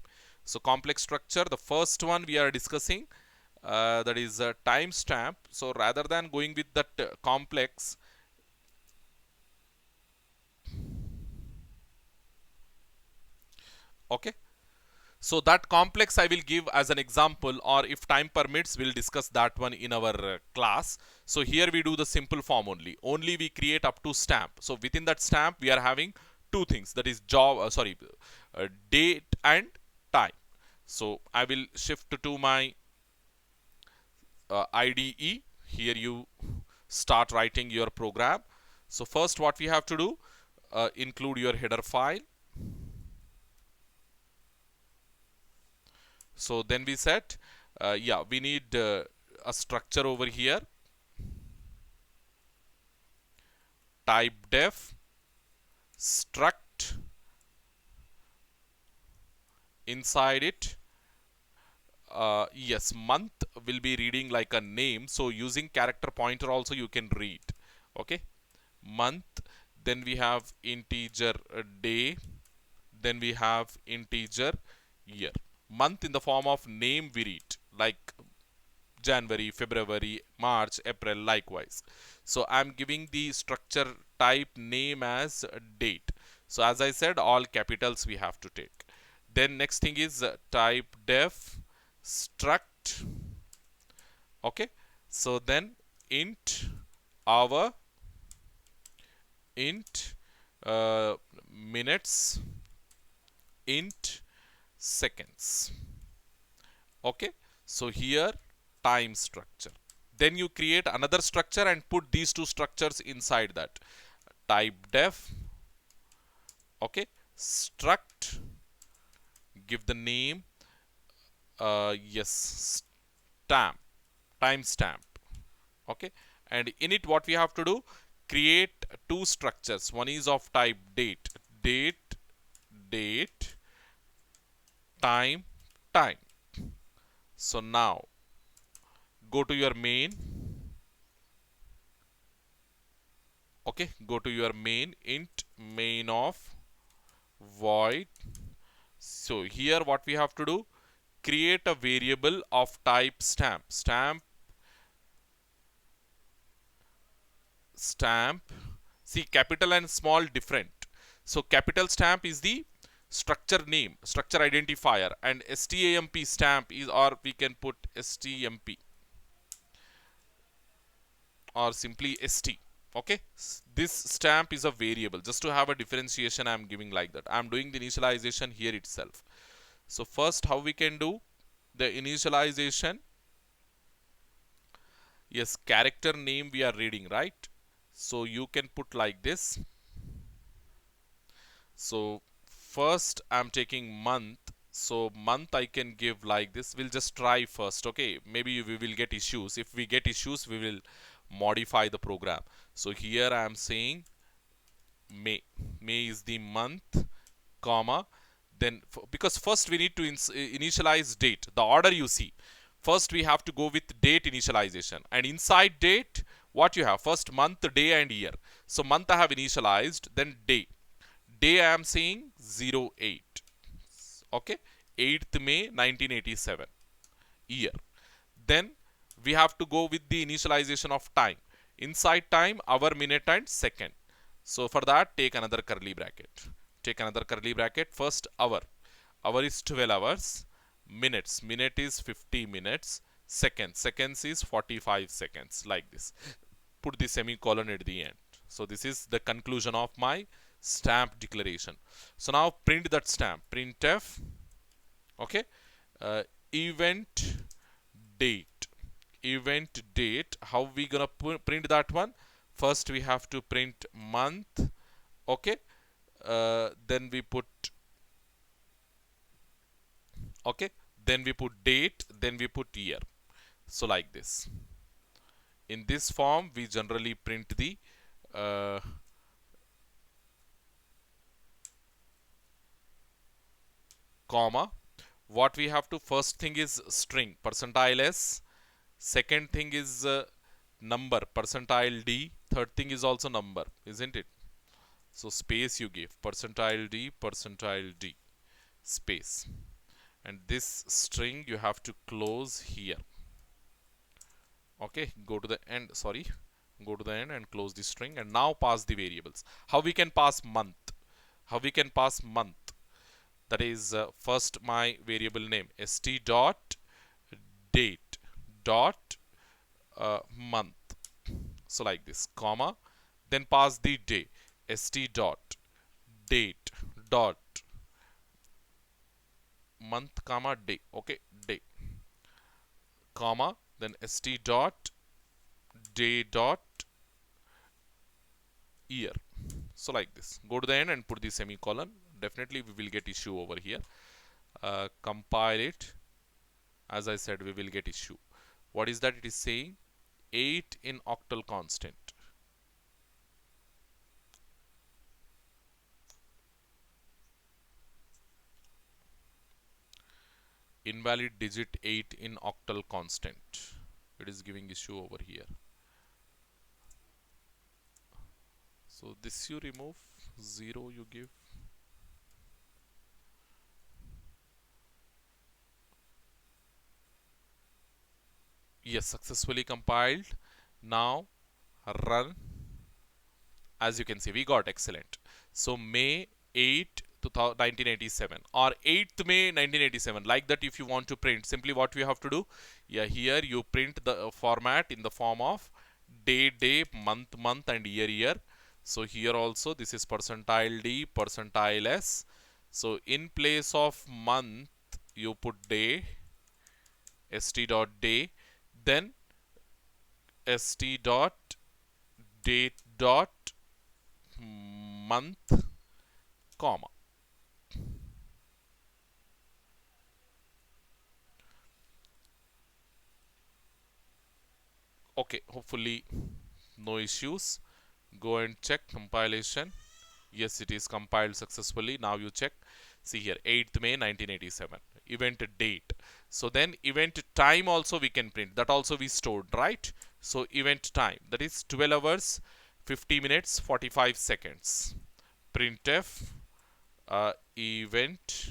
So complex structure, the first one we are discussing, that is a timestamp. So rather than going with that complex, okay. So that complex I will give as an example, or if time permits, we'll discuss that one in our class. So here we do the simple form only. Only we create up to stamp. So within that stamp, we are having two things. That is date and time. So I will shift to my IDE. Here you start writing your program. So first what we have to do, include your header file. So then we set, yeah, we need a structure over here. Type def struct, inside it, yes, month will be reading like a name. So using character pointer also you can read. Okay, month. Then we have integer day. Then we have integer year. Month in the form of name we read, like January, February, March, April, likewise. So I'm giving the structure type name as date. So as I said, all capitals we have to take. Then next thing is type def struct. Okay. So then int hour, int minutes, int seconds. Okay. So here time structure. Then you create another structure and put these two structures inside that. Type def, okay, struct, give the name, yes, stamp, timestamp, okay. And in it what we have to do, create two structures. One is of type date, date, time, time. So now go to your main. Okay, go to your main, int main of void. So here what we have to do, create a variable of type stamp. See, capital and small different. So capital stamp is the structure name, structure identifier, and stamp stamp is, or we can put stamp or simply st. Okay, this stamp is a variable. Just to have a differentiation, I am giving like that. I am doing the initialization here itself. So first, how we can do the initialization? Yes, character name we are reading, right? So you can put like this. So first I'm taking month. So month I can give like this. We'll just try first. Okay, maybe we will get issues. If we get issues, we will modify the program. So here I am saying May. May is the month, comma. Then because first we need to initialize date. The order you see. First we have to go with date initialization. And inside date, what you have? First month, day and year. So month I have initialized, then day. Day I am saying 08. Okay, 8th May 1987. Year. Then we have to go with the initialization of time. Inside time, hour, minute and second. So for that, take another curly bracket. Take another curly bracket. First hour. Hour is 12 hours. Minutes. Minute is 50 minutes. Seconds. Seconds is 45 seconds. Like this. Put the semicolon at the end. So this is the conclusion of my stamp declaration. So now print that stamp. Printf. Okay. Event date. Event date. How we gonna print that one? First we have to print month. Okay. Then we put, okay, then we put date, then we put year. So like this. In this form we generally print the comma. what we have to, first thing is string percentile s, second thing is number percentile d, third thing is also number, isn't it? So space you give percentile d space, and this string you have to close here. Okay, go to the end, sorry, go to the end and close the string, and now pass the variables. How we can pass month? How we can pass month? That is first my variable name st dot date dot month. So like this, comma, then pass the day st dot date dot month comma day. Okay, day, comma, then st dot day dot year. So like this, go to the end and put the semicolon. Definitely we will get issue over here. Compile it. As I said, we will get issue. What is that? It is saying 8 in octal constant. Invalid digit 8 in octal constant. It is giving issue over here. So this you remove, 0 you give. Yes, successfully compiled. Now run. As you can see, we got excellent. So May 8, 1987 or 8th May 1987, like that. If you want to print, simply what we have to do, yeah, here you print the format in the form of day, month, and year. So here also this is percentile d, percentile s. So in place of month you put day, st dot day, then st dot date dot month, comma. Okay, hopefully no issues. Go and check compilation. Yes, it is compiled successfully. Now you check. See here, 8th May 1987. Event date. So then event time also we can print. That also we stored, right? So event time, that is 12 hours, 50 minutes, 45 seconds. Printf event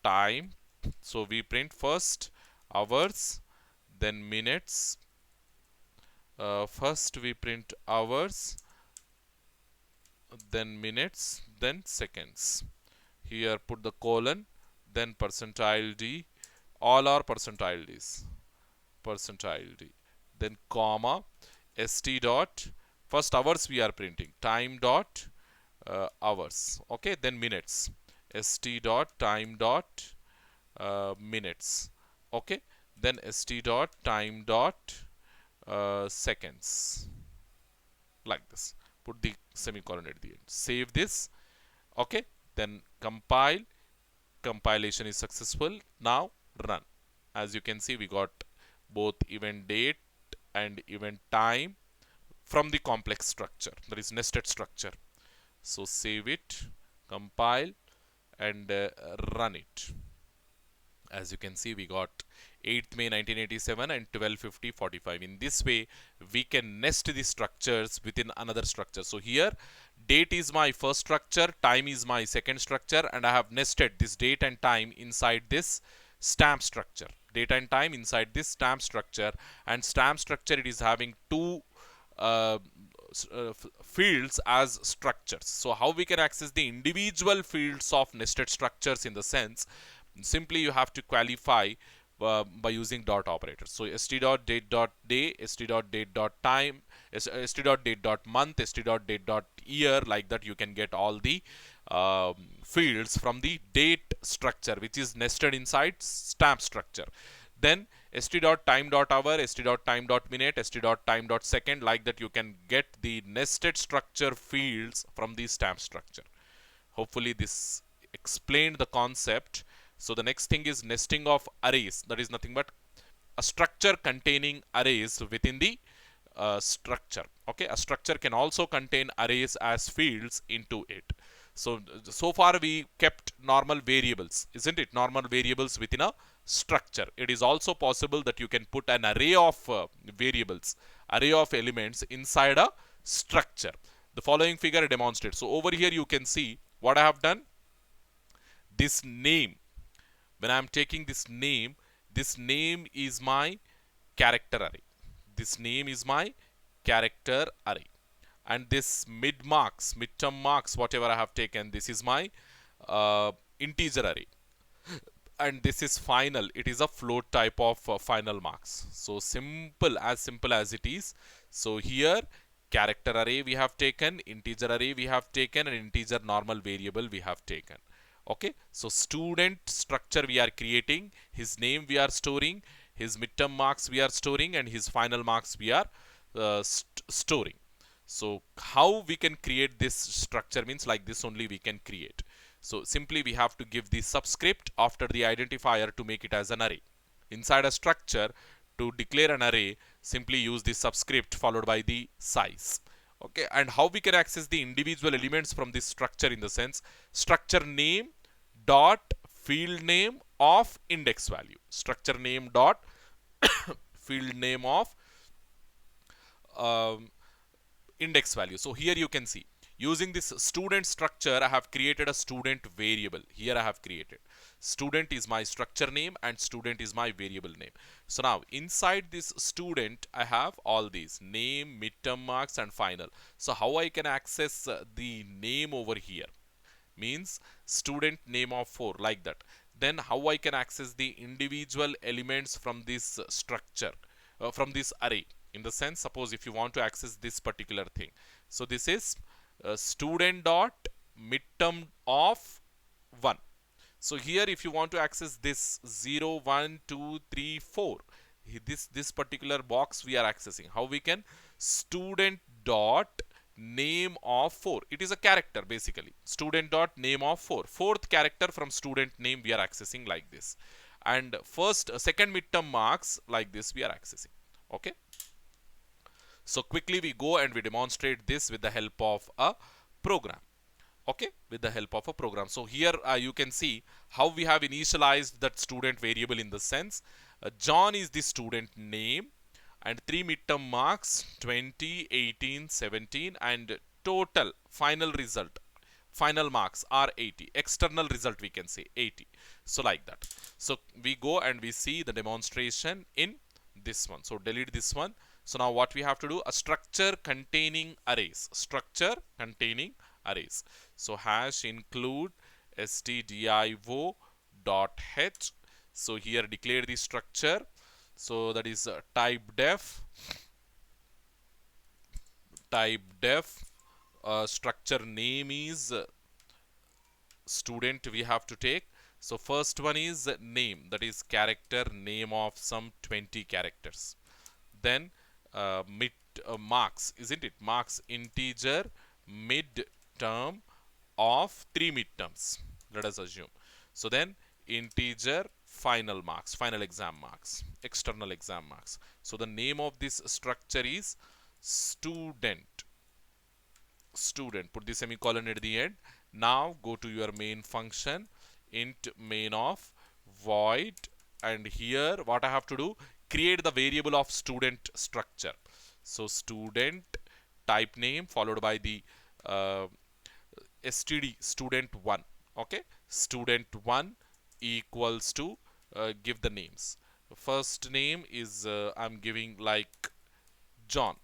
time. So we print first hours, then minutes. First we print hours, then minutes, then seconds. Here put the colon, then percentile d. All are percentile d's. Percentile d. Then comma, st dot. First hours we are printing. Time dot hours. Okay, then minutes. St dot time dot minutes. Okay, then st dot time dot seconds, like this. Put the semicolon at the end. Save this. Okay, then compile. Compilation is successful. Now run. As you can see, we got both event date and event time from the complex structure, that is nested structure. So save it, compile, and run it. As you can see, we got 8th May 1987 and 12:50:45. In this way, we can nest the structures within another structure. So here, date is my first structure, time is my second structure, and I have nested this date and time inside this stamp structure. Date and time inside this stamp structure, and stamp structure, it is having two uh, fields as structures. So how we can access the individual fields of nested structures? In the sense, simply you have to qualify by using dot operators. So st dot date dot day, st dot date dot time, st dot date dot month, st dot date dot year, like that you can get all the fields from the date structure, which is nested inside stamp structure. Then st dot time dot hour, st dot time dot minute, st dot time dot second, like that you can get the nested structure fields from the stamp structure. Hopefully this explained the concept. So the next thing is nesting of arrays. That is nothing but a structure containing arrays within the structure. Okay, a structure can also contain arrays as fields into it. So far we kept normal variables, isn't it? Normal variables within a structure. It is also possible that you can put an array of variables, array of elements inside a structure. The following figure demonstrates. So over here you can see what I have done. This name, when I am taking this name is my character array. This name is my character array. And this mid marks, midterm marks, whatever I have taken, this is my integer array. And this is final. It is a float type of final marks. So simple as it is. So here character array we have taken, integer array we have taken, and integer normal variable we have taken. Okay, so student structure we are creating, his name we are storing, his midterm marks we are storing, and his final marks we are storing. So how we can create this structure means like this only we can create. So simply we have to give the subscript after the identifier to make it as an array. Inside a structure, to declare an array, simply use the subscript followed by the size. Okay, and how we can access the individual elements from this structure in the sense structure name dot field name of index value. Structure name dot field name of um, index value. So here you can see using this student structure I have created a student variable. Here I have created student is my structure name and student is my variable name. So now inside this student I have all these name, midterm marks and final. So how I can access the name over here means student name of 4 like that. Then how I can access the individual elements from this structure, from this array, in the sense suppose if you want to access this particular thing. So this is student dot midterm of 1. So here if you want to access this 0, 1, 2, 3, 4, this particular box we are accessing. How we can? Student dot name of 4. It is a character basically. Student dot name of 4. Fourth character from student name we are accessing like this. And second midterm marks like this we are accessing. Okay. So quickly we go and we demonstrate this with the help of a program. Okay, with the help of a program. So here you can see how we have initialized that student variable in the sense John is the student name and 3 midterm marks 20, 18, 17 and total final result, final marks are 80. External result we can say 80. So like that. So we go and we see the demonstration in this one. So delete this one. So now what we have to do, a structure containing arrays, structure containing arrays. So hash include stdio dot h. So here declare the structure. So that is type def structure name is student we have to take. So first one is name, that is character name of some 20 characters. Then mid marks, isn't it? Marks integer mid term of 3 midterms, let us assume. So then integer final marks, final exam marks, external exam marks. So the name of this structure is student. Put the semicolon at the end. Now go to your main function, int main of void, and here what I have to do, create the variable of student structure. So student type name followed by the std student1. Okay, student1 equals to give the names. First name is I'm giving like John,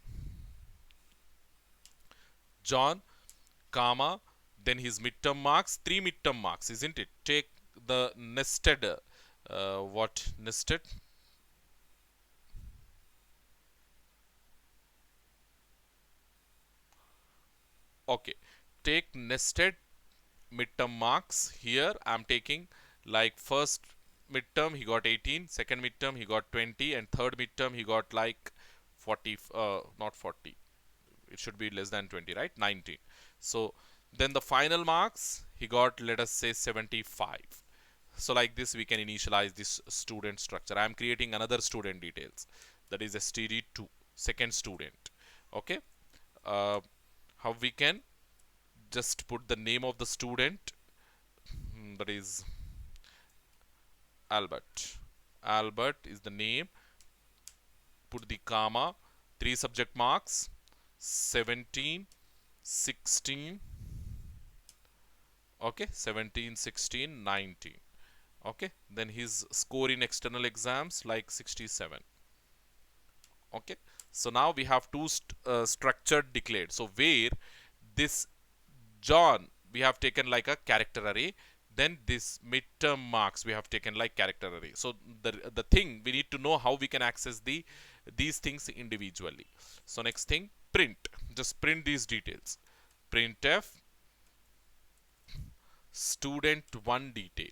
comma, then his midterm marks, 3 midterm marks, isn't it? Take the nested what nested, okay, take nested midterm marks. Here I'm taking like first midterm he got 18, second midterm he got 20, and third midterm he got like 40, not 40, it should be less than 20, right? 19. So then the final marks he got, let us say 75. So like this we can initialize this student structure. I am creating another student details, that is std2. second student. Okay, uh, how we can just put the name of the student, that is Albert. Albert is the name. Put the comma, 3 subject marks, 17, 16. Okay, 17, 16, 19. Okay, then his score in external exams like 67. Okay, so now we have two structured declared. So where this John we have taken like a character array, then this midterm marks we have taken like character array. So the thing we need to know how we can access these things individually. So next thing, print, just print these details. Printf student1 detail,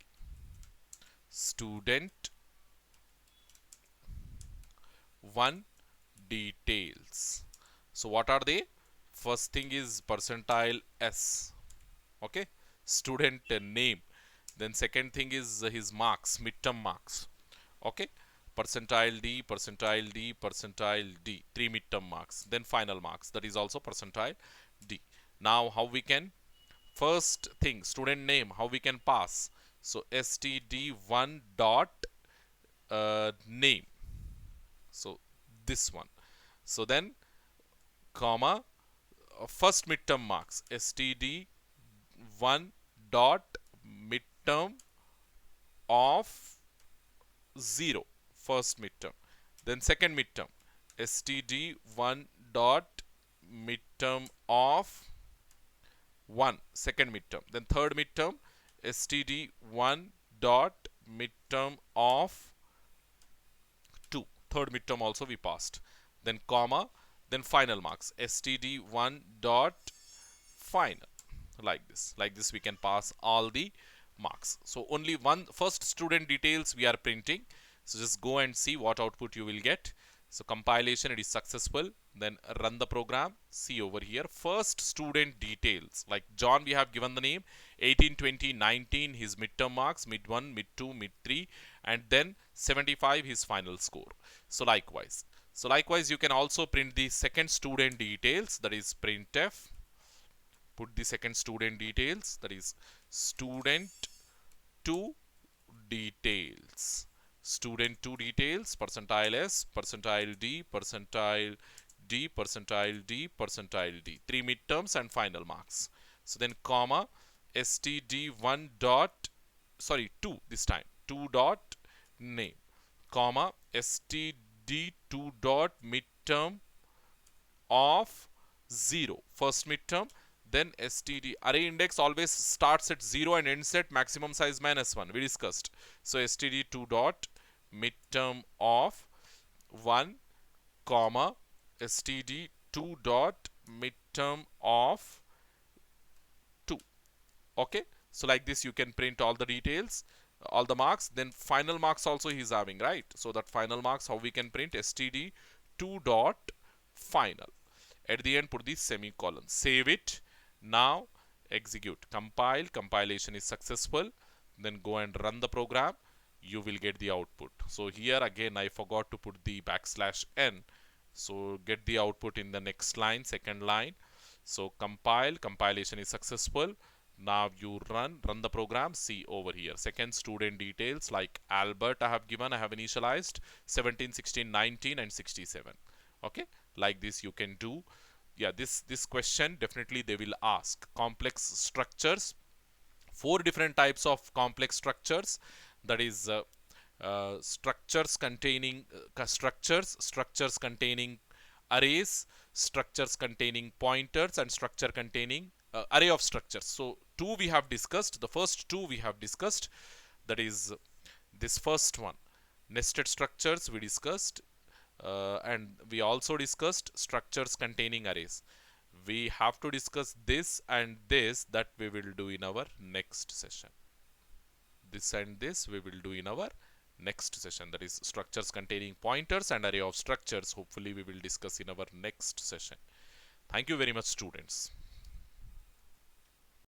student 1 details. So what are they? First thing is percentile S. Okay, student name. Then second thing is his marks, midterm marks. Okay, percentile D, percentile D, percentile D, 3 midterm marks. Then final marks, that is also percentile D. Now how we can, first thing, student name, how we can pass? So std1 dot name. So this one. So then comma, first midterm marks, std1 dot midterm of 0, first midterm. Then second midterm, std1 dot midterm of 1, second midterm. Then third midterm, std1 dot midterm of 2, third midterm also we passed. Then comma, then final marks, std1 dot final. Like this we can pass all the marks. So only one first student details we are printing. So just go and see what output you will get. So compilation, it is successful. Then run the program. See over here, first student details, like John we have given the name, 18, 20, 19 his midterm marks, mid 1, mid 2, mid 3, and then 75 his final score. So likewise you can also print the second student details, that is printf. Put the second student details, that is student 2 details. Student 2 details, percentile S, percentile D, percentile D, percentile D, percentile D. 3 midterms and final marks. So then comma, std1 dot, sorry, 2 this time, 2 dot name, comma, std2 dot midterm of 0, first midterm. Then std, array index always starts at 0 and ends at maximum size minus 1, we discussed. So std2 dot midterm of 1, comma, std2 dot midterm of 2. Okay, so like this you can print all the details, all the marks. Then final marks also he is having, right? So that final marks, how we can print, std2 dot final. At the end put the semicolon, save it. Now execute, compile, compilation is successful. Then go and run the program, you will get the output. So here again I forgot to put the \n, so get the output in the next line, second line. So compile, compilation is successful. Now you run the program. See over here, second student details, like Albert I have given, I have initialized 17, 16, 19 and 67. Okay, like this you can do. Yeah, this question definitely they will ask. Complex structures, 4 different types of complex structures, that is structures containing structures containing arrays, structures containing pointers, and structure containing array of structures. So 2 we have discussed, the first 2 we have discussed, that is this first one, nested structures we discussed, and we also discussed structures containing arrays. We have to discuss this and this, that we will do in our next session. This and this we will do in our next session, that is structures containing pointers and array of structures. Hopefully we will discuss in our next session. Thank you very much, students.